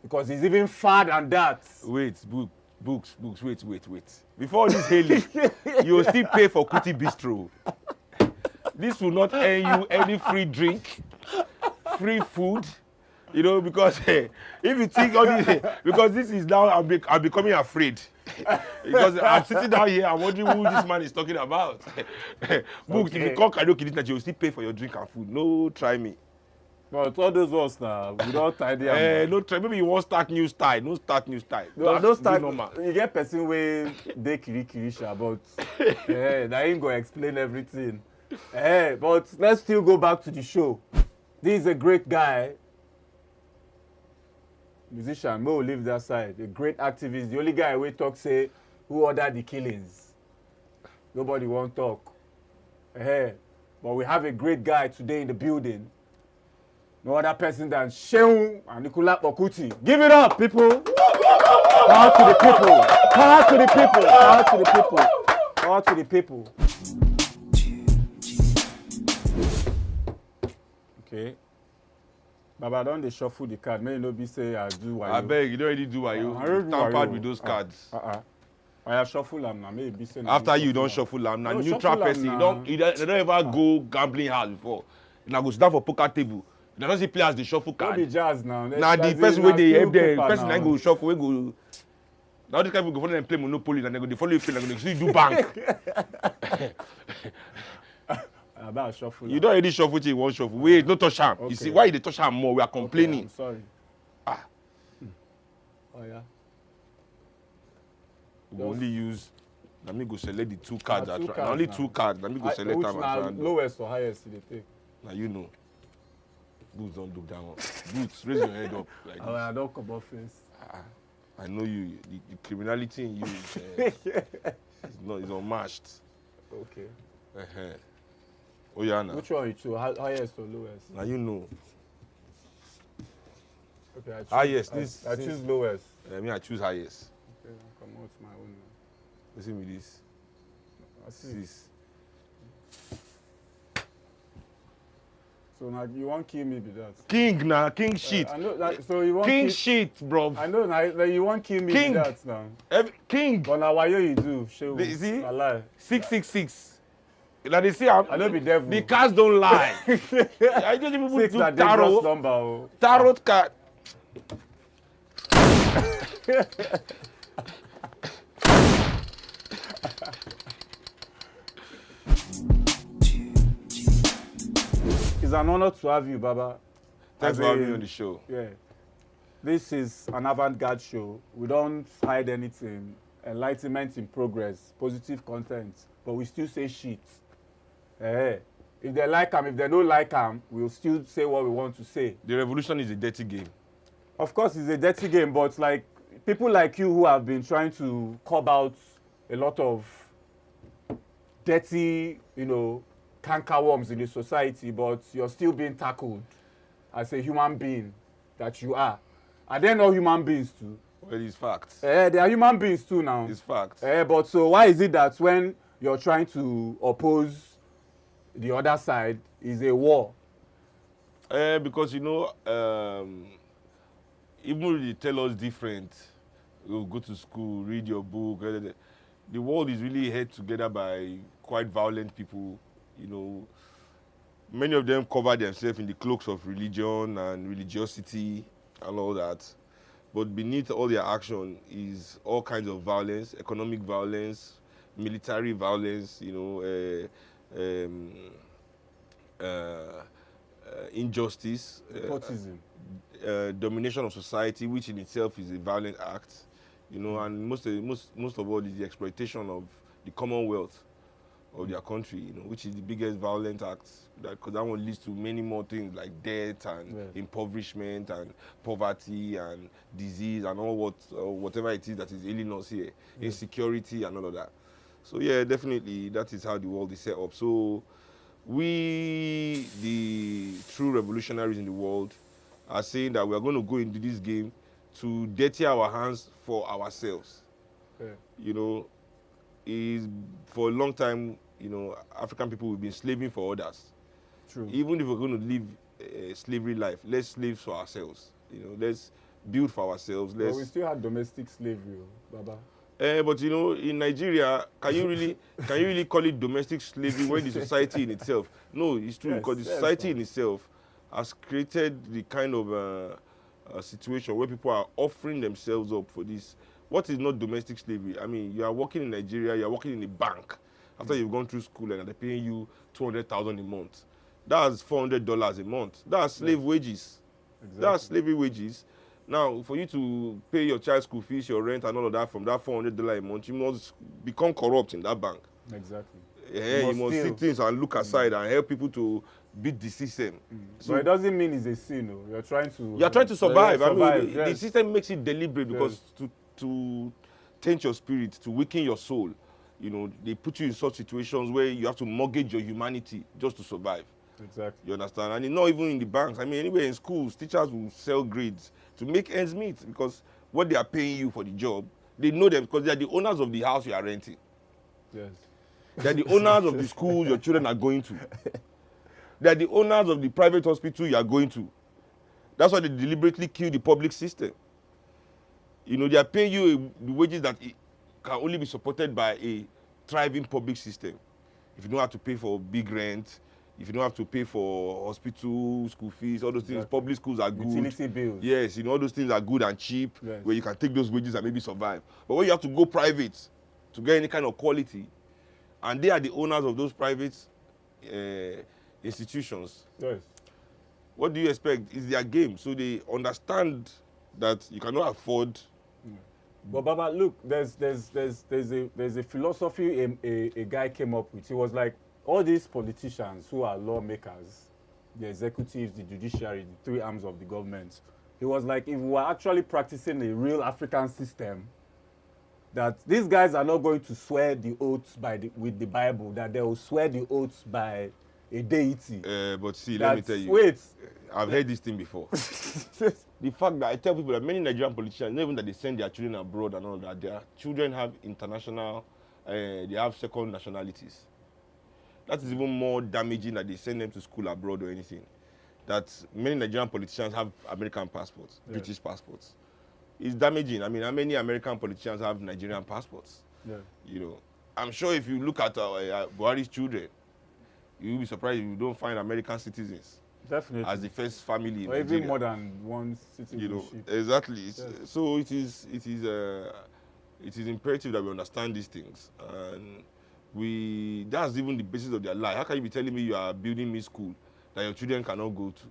because he's even far than that. Wait, books, wait. Before this hailing, you will still pay for Kuti Bistro. This will not earn you any free drink, free food, because if you think all this, because this is now, I'm becoming afraid. Because I'm sitting down here, I'm wondering who this man is talking about. Books, if you call karaoke, that you will still pay for your drink and food. No, try me. But all those ones now, we don't tie them. No, try. Maybe you want start new style. No start new style. No, don't start. You get person where they kiri sha, but that ain't gonna explain everything. But let's still go back to the show. This is a great guy, musician. Mo live that side. A great activist. The only guy we talk say who ordered the killings. Nobody won't talk. But we have a great guy today in the building. No other person than Seun Kuti. Give it up, people. Power to the people. Power to the people. Power to the people. Power to the people. Okay. Baba, don't they shuffle the card? May no be say I do why. I beg, you don't already do why you tampered with those cards. I shuffle them now. Maybe say after you don't shuffle them now. Neutral person, they don't ever go gambling house before. Now go sit down for poker table. They don't see players they shuffle card. Don't be jazz now. Now the person where they help them, person that go shuffle, we go. Now this guy will go follow them play Monopoly, and they go they follow you play, and they see you do bank. About shuffle. You don't already shuffle till you want shuffle. Wait, no touch him. Okay. You see why you touch him more? We are complaining. Okay, I'm sorry. Oh yeah. We only use. Let me go select the two cards. Only two cards. Let me go select them. Lowest or highest they take. Now you know. Boots don't look down. Boots, raise your head up. Like I don't come off face. I know you. The criminality in you is unmatched. Okay. Oh yeah, now. Which one you choose? Highest or lowest? Now you know. Okay, I choose highest. I choose lowest. I choose highest. Okay, I'll come out my own. Listen me this. I see. This. So now you won't kill me with that. King shit. I know that, so you won't King kill, shit, bro. I know now you won't kill me King. with that now. King. But now why you do? Show You see? I lie. 666. Now they say I don't be devil. the cards don't lie. I just people 6 do na dangerous tarot. number. Oh. Tarot card. It's an honor to have you, Baba. Thanks As for having a- me on the show. Yeah. This is an avant-garde show. We don't hide anything. Enlightenment in progress, positive content, but we still say shit. If they like them, if they don't like them, we'll still say what we want to say. The revolution is a dirty game. Of course, it's a dirty game, but like people like you who have been trying to curb out a lot of dirty, cankerworms in the society, but you're still being tackled as a human being that you are. Are they not human beings too? Well, it's facts. They are human beings too now. It's facts. But so why is it that when you're trying to oppose the other side, is a war? Because even if they tell us different, we'll go to school, read your book. The world is really held together by quite violent people. Many of them cover themselves in the cloaks of religion and religiosity and all that. But beneath all their action is all kinds of violence, economic violence, military violence, injustice, Nepotism. domination of society, which in itself is a violent act, and most of all is the exploitation of the commonwealth of their country, which is the biggest violent act, because that one leads to many more things like death and impoverishment and poverty and disease and whatever it is that is ailing us here, insecurity and all of that. So yeah, definitely that is how the world is set up. So we, the true revolutionaries in the world, are saying that we are going to go into this game to dirty our hands for ourselves. Is for a long time, African people have been slaving for others. True. Even if we're going to live a slavery life, let's slave for ourselves. Let's build for ourselves. But we still had domestic slavery, Baba. But in Nigeria, can you really call it domestic slavery when the society in itself? No, it's true, because the society in itself has created the kind of situation where people are offering themselves up for this. What is not domestic slavery? I mean, you are working in Nigeria, you are working in a bank after you've gone through school and they're paying you $200,000 a month. That's $400 a month. That's slave wages. Exactly. That's slavery wages. Now, for you to pay your child's school fees, your rent, and all of that from that $400 a month, you must become corrupt in that bank. Exactly. You must see things and look aside and help people to beat the system. So it doesn't mean it's a sin. No? You're trying to survive. I mean, yes. the system makes it deliberate because to taint your spirit, to weaken your soul, they put you in such situations where you have to mortgage your humanity just to survive. Exactly. You understand? And not even in the banks. I mean, anywhere in schools, teachers will sell grades to make ends meet, because what they are paying you for the job, they know them because they are the owners of the house you are renting. Yes. They are the owners of the school your children are going to. They are the owners of the private hospital you are going to. That's why they deliberately kill the public system. They are paying you the wages that can only be supported by a thriving public system. If you don't have to pay for big rent, if you don't have to pay for hospital, school fees, all those things, public schools are good. Utility bills. Yes, all those things are good and cheap, where you can take those wages and maybe survive. But when you have to go private to get any kind of quality, and they are the owners of those private institutions, what do you expect? It's their game. So they understand that you cannot afford. But Baba, look, there's a philosophy a guy came up with. He was like, all these politicians who are lawmakers, the executives, the judiciary, the three arms of the government, he was like, if we were actually practicing a real African system, that these guys are not going to swear the oaths with the Bible, that they will swear the oaths by a deity. But see, let me tell you. Wait. I've heard this thing before. The fact that I tell people that many Nigerian politicians, not even that they send their children abroad and all that, their children have international, they have second nationalities. That is even more damaging that they send them to school abroad or anything. that many Nigerian politicians have American passports, British passports. It's damaging. I mean, how many American politicians have Nigerian passports? Yeah. You know, I'm sure if you look at Buhari's children, you'll be surprised if you don't find American citizens. Definitely. As the first family in or Nigeria. even more than one citizenship. You know, exactly. Yes. So it is imperative that we understand these things, and that's even the basis of their life. How can you be telling me you are building me school that your children cannot go to?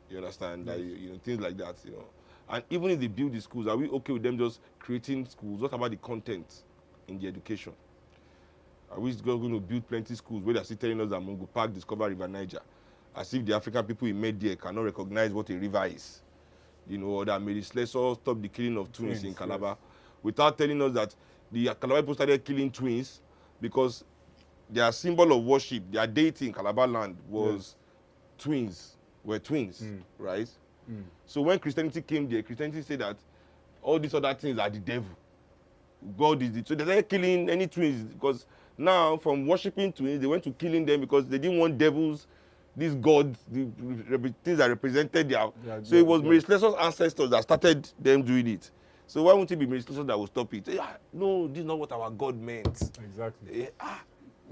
You understand? Yes. That you know, things like that, you know. And even if they build the schools, are we okay with them just creating schools? What about the content in the education? Are we going to build plenty schools where they're still telling us that Mungo Park discovered River Niger, as if the African people in Media cannot recognize what a river is? You know, or that Mary Slessor stopped the killing of twins in Calabar, yes, without telling us that the Calabar people started killing twins because their symbol of worship, their deity in Calabar land was twins, right? So when Christianity came there, Christianity said that all these other things are the devil. God is the... So they started killing any twins, because now from worshiping twins, they went to killing them because they didn't want devils, these gods, the things that represented their... So it was Mary Slessor's ancestors that started them doing it. So why won't it be Mary Slessor that will stop it? No, this is not what our God meant. Exactly.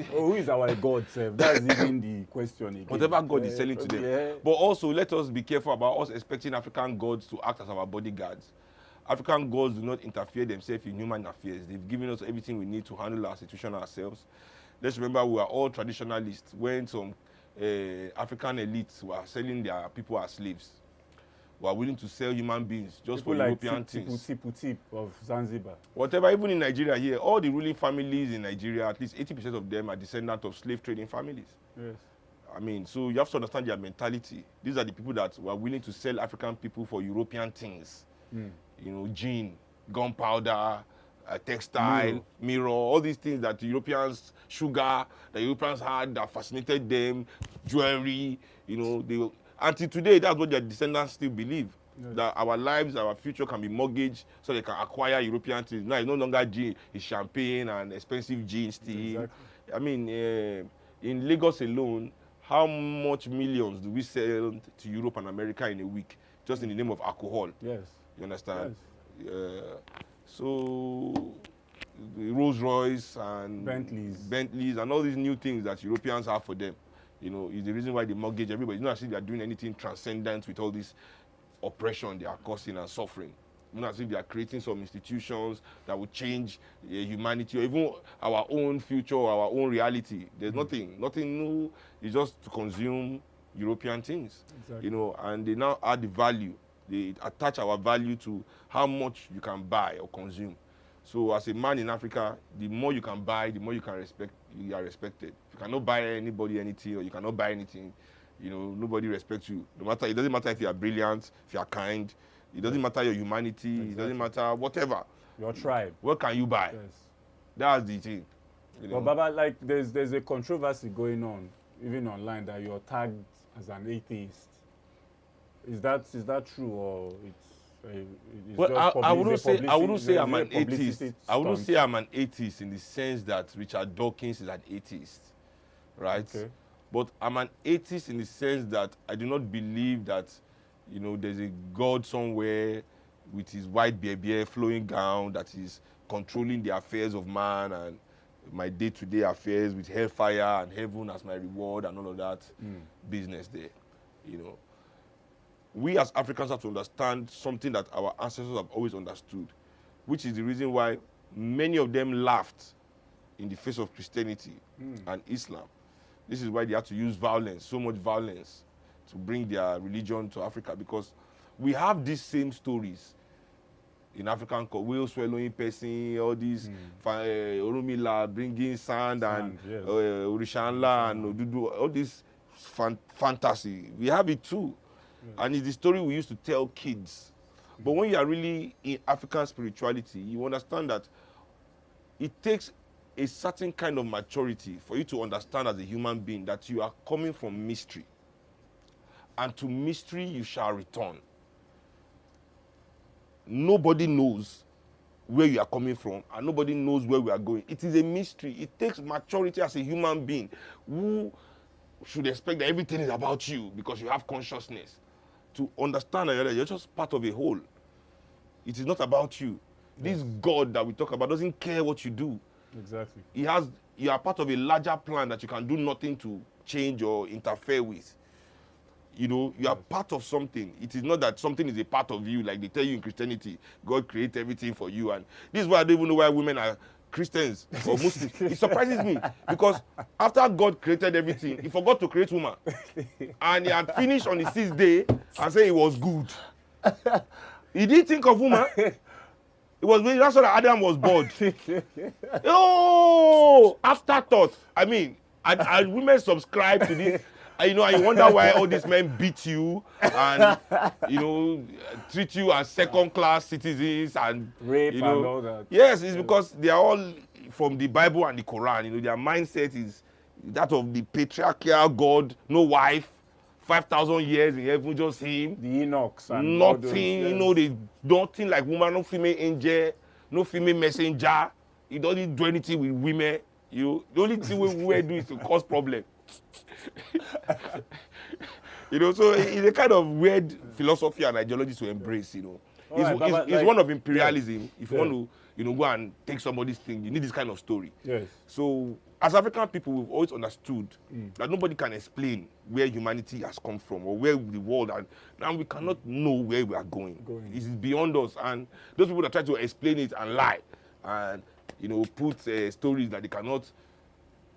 Who is our God, sir? That's even the question again. Whatever God is selling to them. Yeah. But also, let us be careful about us expecting African gods to act as our bodyguards. African gods do not interfere themselves in human affairs. They've given us everything we need to handle our situation ourselves. Let's remember we are all traditionalists when some African elites were selling their people as slaves. We are willing to sell human beings just people for like European things. Tip of Zanzibar. Whatever, even in Nigeria here, all the ruling families in Nigeria, at least 80% of them are descendants of slave trading families. Yes. I mean, so you have to understand their mentality. These are the people that were willing to sell African people for European things. You know, gin, gunpowder, textile, mirror, all these things that the Europeans, sugar, the Europeans had that fascinated them, jewelry, you know, until today, that's what their descendants still believe. Yes. That our lives, our future can be mortgaged so they can acquire European things. Now it's no longer gin, it's champagne and expensive gin still. Exactly. I mean, in Lagos alone, how much millions do we sell to Europe and America in a week just in the name of alcohol? Yes. You understand? Yes. So the Rolls Royce and Bentleys and all these new things that Europeans have for them, you know, is the reason why they mortgage everybody. It's not as if they are doing anything transcendent with all this oppression they are causing and suffering. It's not as if they are creating some institutions that will change humanity or even our own future or our own reality. There's nothing new. It's just to consume European things, you know, and they now add the value. They attach our value to how much you can buy or consume. So as a man in Africa, the more you can buy, the more you are respected. You cannot buy anybody anything, or you cannot buy anything, you know, nobody respects you. No matter, it doesn't matter if you are brilliant, if you are kind, it doesn't matter your humanity, it doesn't matter whatever. Your tribe. What can you buy? Yes. That's the thing. You know? But Baba, like there's a controversy going on, even online, that you're tagged as an atheist. Is that true, or it's well, I wouldn't say I'm an atheist. I wouldn't say I'm an atheist in the sense that Richard Dawkins is an atheist, right? Okay. But I'm an atheist in the sense that I do not believe that, you know, there's a God somewhere with his white beard flowing down that is controlling the affairs of man and my day-to-day affairs with hellfire and heaven as my reward and all of that business there, you know. We as Africans have to understand something that our ancestors have always understood, which is the reason why many of them laughed in the face of Christianity and Islam. This is why they had to use violence, so much violence, to bring their religion to Africa, because we have these same stories in African culture, whale swallowing person, all these Orumila bringing sand and Orishanla and Odudu, all this fantasy. We have it too. And it's the story we used to tell kids. But when you are really in African spirituality, you understand that it takes a certain kind of maturity for you to understand as a human being that you are coming from mystery. And to mystery you shall return. Nobody knows where you are coming from, and nobody knows where we are going. It is a mystery. It takes maturity as a human being who should expect that everything is about you because you have consciousness. To understand that you're just part of a whole. It is not about you. Yes. This God that we talk about doesn't care what you do. Exactly. You are part of a larger plan that you can do nothing to change or interfere with. You know, you are part of something. It is not that something is a part of you, like they tell you in Christianity, God created everything for you. And this is why I don't even know why women are Christians or Muslims. It surprises me because after God created everything, he forgot to create woman. And he had finished on the 6th day and said it was good. He didn't think of woman. It was when that's why Adam was bored. Oh, afterthought. I mean, and women subscribe to this. You know, and you wonder why all these men beat you and, you know, treat you as second-class citizens and rape, you know, and all that. Yes, it's because they are all from the Bible and the Quran. You know, their mindset is that of the patriarchal God, no wife, 5,000 years in heaven, just him. The Enochs and nothing, those, yes. You know, they nothing like woman, no female angel, no female messenger. He doesn't do anything with women. You know, the only thing we do is to cause problem. You know, so it's a kind of weird philosophy and ideology to embrace. You know, it's one of imperialism. Yeah. If you want to, you know, go and take somebody's thing, you need this kind of story. Yes. So as African people, we've always understood that nobody can explain where humanity has come from or where the world, and now we cannot know where we are going. It is beyond us, and those people that try to explain it and lie, and you know, put stories that they cannot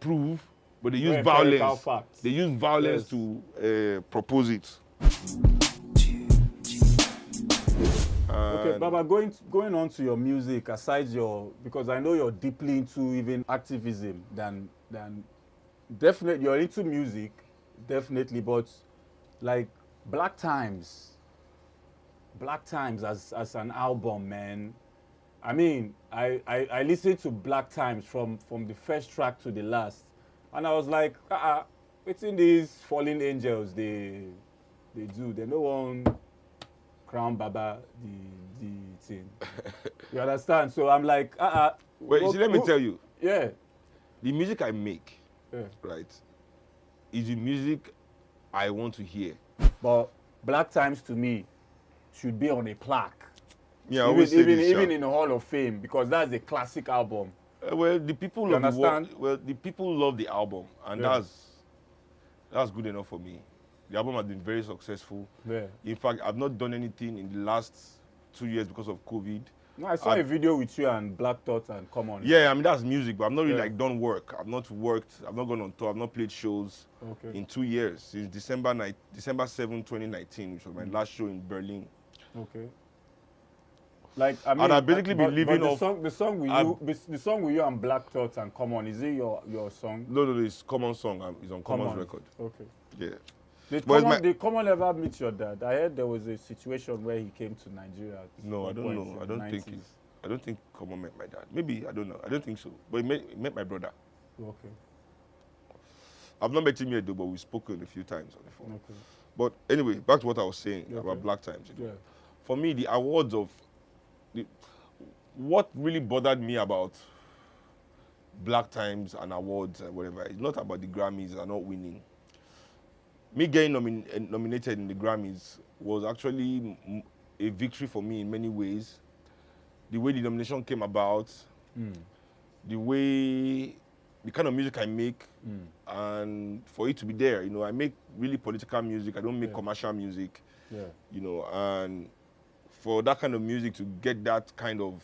prove. But they use violence. They use violence to propose it. Okay, Baba, going on to your music, aside because I know you're deeply into even activism than definitely you're into music, definitely, but like Black Times as an album, man. I mean, I listened to Black Times from the first track to the last. And I was like, it's in these fallen angels they do. They no one crown Baba the thing. You understand? So I'm like, Well, let me tell you. Yeah. The music I make, right, is the music I want to hear. But Black Times to me should be on a plaque. Yeah, even in the Hall of Fame, because that's a classic album. Well, the people the people love the album, and that's good enough for me. The album has been very successful. Yeah. In fact, I've not done anything in the last 2 years because of COVID. No, I saw a video with you and Black Thought and Common. Yeah, I mean that's music, but I've not really like done work. I've not worked. I've not gone on tour. I've not played shows in 2 years since December 7, 2019, which was my last show in Berlin. Okay. Like I mean, and I've basically been living off the song with you and Black Thought and Common. Is it your song? No, it's Common song. It's on Common's record. Okay. Yeah. Did Common ever meet your dad? I heard there was a situation where he came to Nigeria. No, I don't know. I don't think Common met my dad. Maybe, I don't know. I don't think so. But he met my brother. Okay. I've not met him yet though, but we've spoken a few times on the phone. Okay. But anyway, back to what I was saying about Black Times. Yeah. For me, the awards of what really bothered me about Black Times and awards and whatever, it's not about the Grammys and not winning. Me getting nominated in the Grammys was actually a victory for me in many ways. The way the nomination came about, the kind of music I make, and for it to be there, you know, I make really political music. I don't make commercial music, you know, and for that kind of music to get that kind of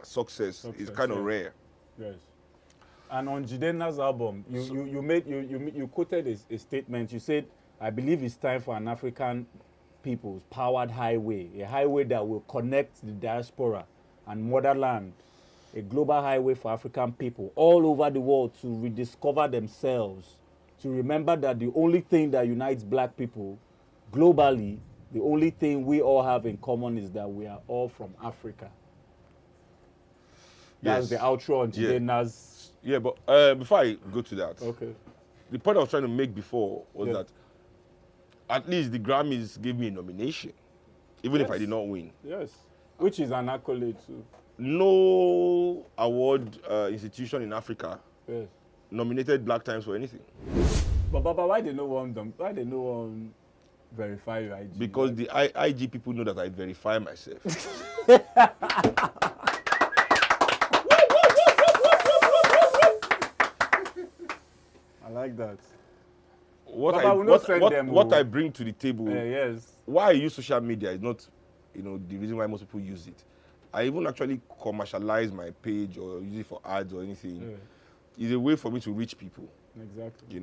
success is kind of rare. Yes. And on Jidenna's album, you quoted a statement. You said, "I believe it's time for an African people's powered highway, a highway that will connect the diaspora and motherland, a global highway for African people all over the world to rediscover themselves, to remember that the only thing that unites Black people globally, the only thing we all have in common is that we are all from Africa." That's the outro on Jidenna's. Yeah, but before I go to that, the point I was trying to make before was that at least the Grammys gave me a nomination, even if I did not win. Yes, which is an accolade too. No award institution in Africa nominated Black Times for anything. But Baba, why they no want them? Why they no want verify your IG? Because the IG people know that I verify myself. I like that. What I bring to the table, yes. why I use social media is not, the reason why most people use it. I even actually commercialize my page or use it for ads or anything. Yeah. It's a way for me to reach people. Exactly.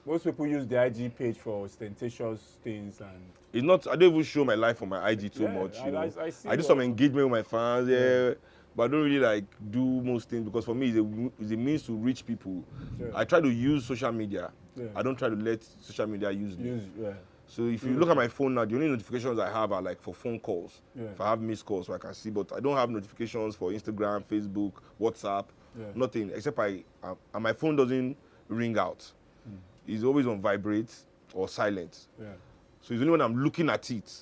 Most people use the IG page for ostentatious things and. It's not. I don't even show my life on my IG too much. I do some engagement with my fans, but I don't really do most things because for me it's a means to reach people. Yeah. I try to use social media. Yeah. I don't try to let social media use me. So if you look at my phone now, the only notifications I have are for phone calls. Yeah. If I have missed calls, so I can see, but I don't have notifications for Instagram, Facebook, WhatsApp, nothing except and my phone doesn't ring out. It's always on vibrate or silent. Yeah. So it's only when I'm looking at it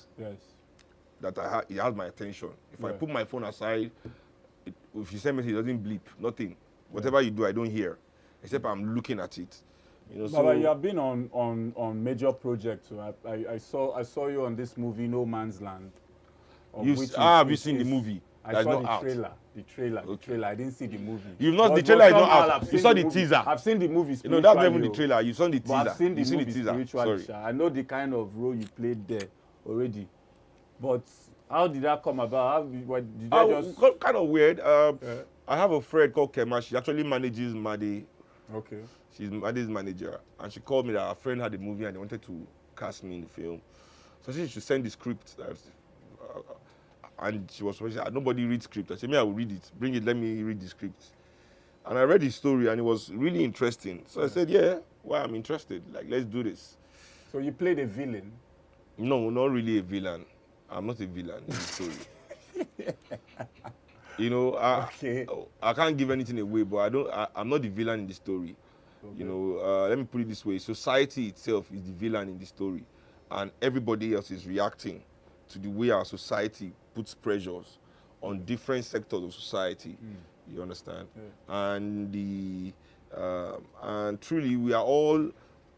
that it has my attention. If I put my phone aside, if you send me, it doesn't bleep, nothing. Whatever you do, I don't hear, except I'm looking at it. Baba, you have been on major projects. So I saw you on this movie, No Man's Land. Have you seen the movie? I saw the trailer. The trailer. I didn't see the movie. You've not. The trailer is not out. You saw the teaser. I've seen the movie. That's not even the trailer. You saw the teaser. I've seen the movie teaser. Sorry. I know the kind of role you played there already, but how did that come about? Did I just kind of weird? I have a friend called Kema. She actually manages Madi. Okay. She's Madi's manager, and she called me that her friend had a movie and they wanted to cast me in the film. So she should send the script. And she said, nobody reads script. I said, I will read it. Bring it, let me read the script. And I read the story and it was really interesting. So I said, I'm interested. Let's do this. So you played a villain? No, not really a villain. I'm not a villain in the story. I can't give anything away, but I'm not the villain in the story. Okay. Let me put it this way. Society itself is the villain in the story. And everybody else is reacting to the way our society puts pressures on different sectors of society. You understand? Yeah. And truly, we are all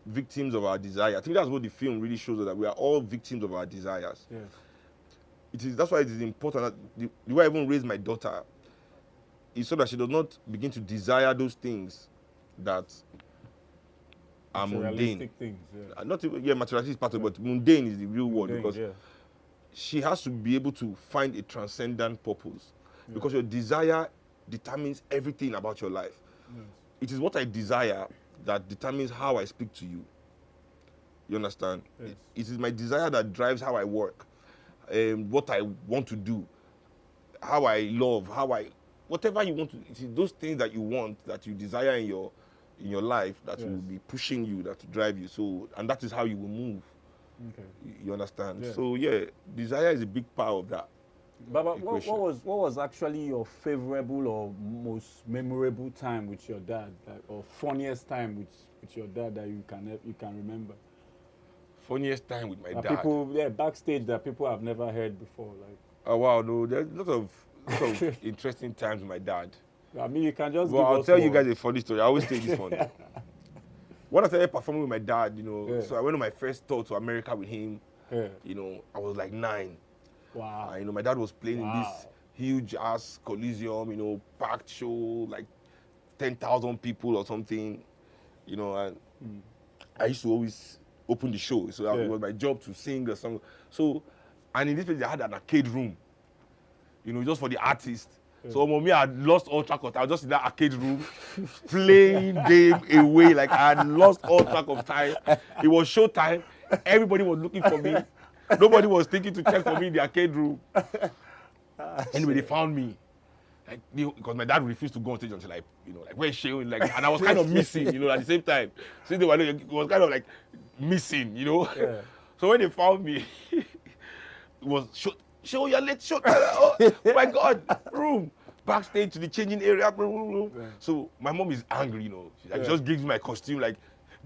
victims of our desire. I think that's what the film really shows us, that we are all victims of our desires. Yes. That's why it is important that the way I even raise my daughter is so that she does not begin to desire those things that are mundane. Things, Not even, materialistic is part of it, but mundane is the real word, because she has to be able to find a transcendent purpose, because your desire determines everything about your life. Yes. It is what I desire that determines how I speak to you. You understand? Yes. It is my desire that drives how I work, what I want to do, how I love, whatever you want to. It is those things that you want, that you desire in your life, that will be pushing you, that will drive you. So, and that is how you will move. Okay. You understand? Yeah. So desire is a big part of that. Baba, what was actually your favorable or most memorable time with your dad, or funniest time with your dad that you can remember? Funniest time with my dad. People, backstage that people have never heard before, Oh wow, no, there's a lot of interesting times with my dad. I mean, you can just. Well, I'll tell you guys a funny story. I always say this one. When I started performing with my dad, so I went on my first tour to America with him. Yeah. I was like 9. Wow. My dad was playing in this huge ass Coliseum, packed show, like 10,000 people or something, and I used to always open the show. So it was my job to sing the song. So, and in this place, they had an arcade room, just for the artists. So mommy had lost all track of time. I was just in that arcade room playing game away. Like I had lost all track of time. It was show time. Everybody was looking for me. Nobody was thinking to check for me in the arcade room. Anyway, they found me. Because my dad refused to go on stage until where's Seun? And I was kind of missing, at the same time. Since they were it was kind of missing, Yeah. So when they found me, it was show you're late, show. Oh my God, room. Backstage to the changing area. Room. Yeah. So my mom is angry, She just gives me my costume,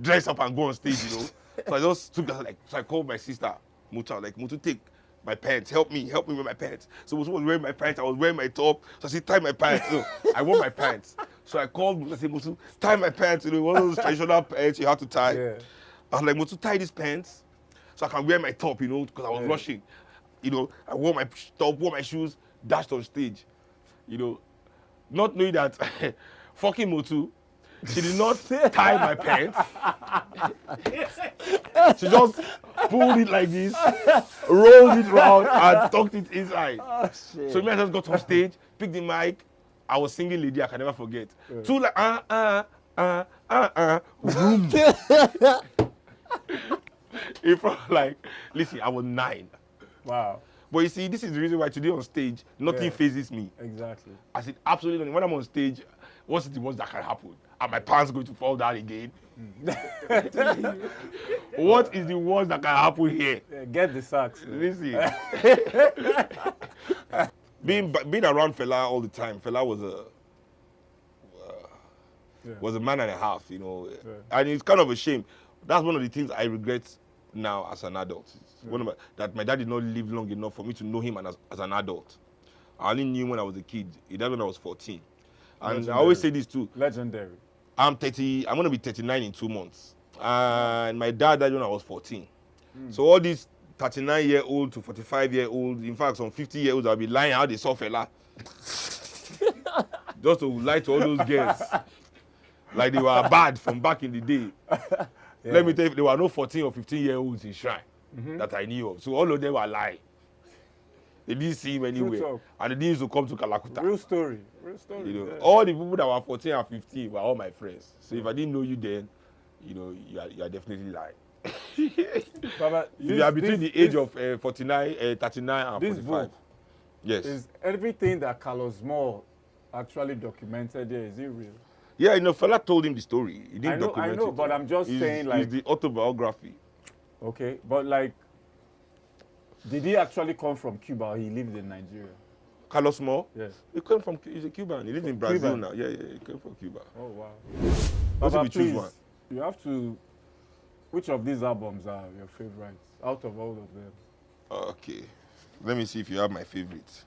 dress up and go on stage, So I just took that, so I called my sister, Muta, Mutu, take my pants, help me with my pants. So Mutu was wearing my pants, I was wearing my top, so she tied my pants. So I wore my pants. So I called Mutu, I said, Mutu, tie my pants, you know, one of those traditional pants you have to tie. Yeah. I was like, Mutu, tie these pants so I can wear my top, you know, because I was rushing. You know, I wore my top, wore my shoes, dashed on stage. You know, not knowing that fucking Mutu, she did not tie my pants. She just pulled it like this, rolled it round, and tucked it inside. Oh, shit. So me, I just got on stage, picked the mic. I was singing Lady, I can never forget. Two like, vroom. In front, like, listen, I was 9. Wow. But you see, this is the reason why today on stage, nothing phases me. Exactly. I said, absolutely nothing. When I'm on stage, what's the worst that can happen? Are my pants going to fall down again? What is the worst that can happen here? Yeah, get the sacks. Listen. being around Fela all the time, Fela was a man and a half, you know. Yeah. And it's kind of a shame. That's one of the things I regret now as an adult. That my dad did not live long enough for me to know him as an adult. I only knew him when I was a kid. He died when I was 14. And Legendary. I always say this too. Legendary. I'm going to be 39 in 2 months. And my dad died when I was 14. So all these 39-year-old to 45-year-old, in fact, some 50-year-olds, I'll be lying how they saw Fela. Just to lie to all those girls. Like they were bad from back in the day. Yeah. Let me tell you, there were no 14 or 15-year-olds in Shrine that I knew of. So all of them were lying. They didn't see him anywhere. And they didn't used to come to Kalakuta. Real story. Real story. You know, yeah. all the people that were 14 and 15 were all my friends. So if I didn't know you then, you know, you are definitely lying. Baba, You are between the age of 39 and this 45. book Yes. is everything that Carlos Moore actually documented there. Is it real? Yeah, you know, Fela told him the story. He didn't I know, document it. but I'm just saying, like, it's the autobiography. Okay, but like, did he actually come from Cuba or he lived in Nigeria? Carlos Moore? Yes. He's a Cuban. He lives in Brazil Cuban. now. Yeah, he came from Cuba. Oh, wow. What if we choose please, one? You have to, which of these albums are your favorites out of all of them? Okay. Let me see if you have my favorite.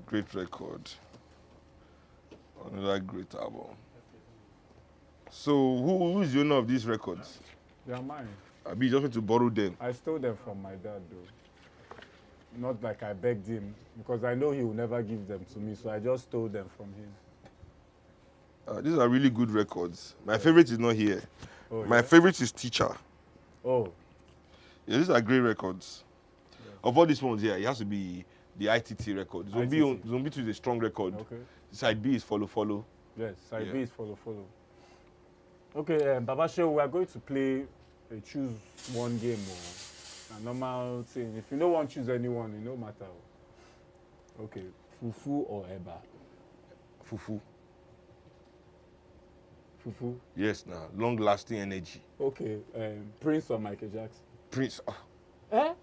Great record. Another great album. So, who is the owner of these records? They are mine. Abi, you just want to borrow them. I stole them from my dad, though. Not like I begged him, because I know he will never give them to me, so I just stole them from him. These are really good records. My favorite is not here. Oh, My yeah? favorite is Teacher. Oh, Yeah, these are great records. Yeah. Of all these ones here, it has to be the ITT record. Zombie 2 is a strong record. okay. Side B is Follow Follow. Yes, side Yeah. B is follow. Okay, Baba Shehu, we are going to play a choose one game or a normal thing. If you don't want to choose anyone, it no matter. Okay, Fufu or Eba? Fufu. Fufu. Yes, now long-lasting energy. Okay, Prince or Michael Jackson? Prince. Eh?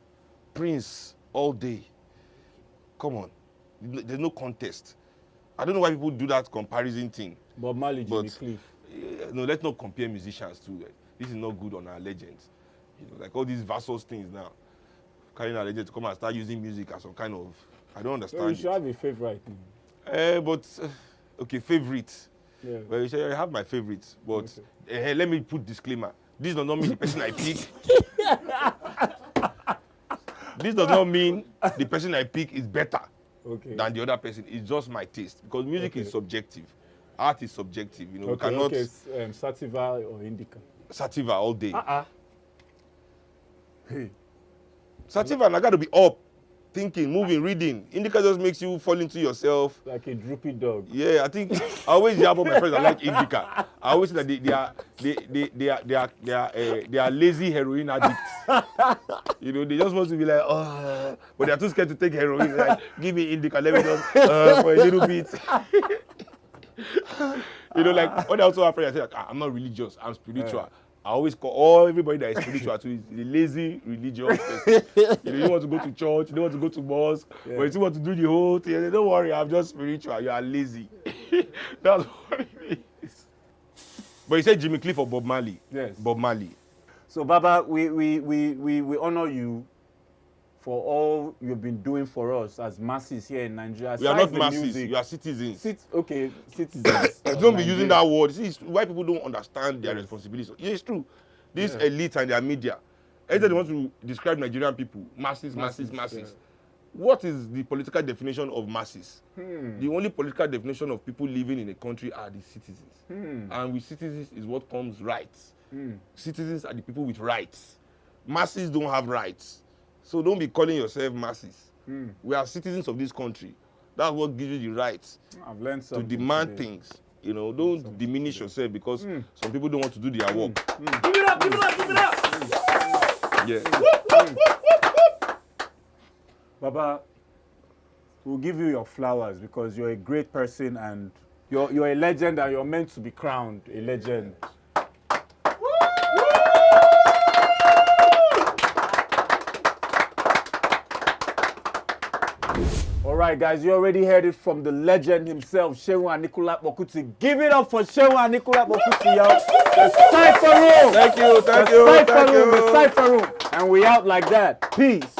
Prince all day. Come on. There's no contest. I don't know why people do that comparison thing. Bob Marley, Jimmy Cliff. No, let's not compare musicians too. This is not good on our legends. You know, like all these versus things now. Carrying our legends to come and start using music as some kind of, I don't understand. So you should have a favorite. Okay, favorite. Yeah. Well, you say I have my favorites, but let me put disclaimer. This does not mean the person I pick. This does not mean the person I pick is better than the other person. It's just my taste, because music is subjective. Art is subjective. You know, we cannot. Sativa or Indica. Sativa all day. Hey. Sativa, I got to be up, thinking, moving, reading. Indica just makes you fall into yourself. Like a droopy dog. Yeah, I think I always jab on my friends that like Indica. I always say that they are lazy heroin addicts. You know, they just want to be like, oh, but they are too scared to take heroin. Like, give me Indica, let me just for a little bit. You know, like when I also have friends, I say, like, I'm not religious, I'm spiritual. Yeah. I always call everybody that is spiritual to is the lazy religious person. You know, you want to go to church, you don't want to go to mosque, but you want to do the whole thing. Say, don't worry, I'm just spiritual. You are lazy. That's what it is. But you said Jimmy Cliff or Bob Marley? Yes. Bob Marley. So Baba, we honor you for all you've been doing for us as masses here in Nigeria. We are not masses. You are citizens. Okay, citizens. Don't be using that word. See, why people don't understand their responsibilities. Yeah, it's true. This elite and their media, either they want to describe Nigerian people, masses. Yeah. What is the political definition of masses? The only political definition of people living in a country are the citizens. And with citizens is what comes rights. Citizens are the people with rights. Masses don't have rights. So don't be calling yourself masses. We are citizens of this country. That's what gives you the rights I've learned to demand things. You know, don't diminish yourself because some people don't want to do their work. Give it up, give it up, give it up! Yeah. Baba, we'll give you your flowers because you're a great person and you're a legend and you're meant to be crowned a legend. All right, guys, you already heard it from the legend himself, Seun Kuti. Give it up for Seun Kuti, yo. The Cypher Room. Thank you. The Cypher Room. And we out like that. Peace.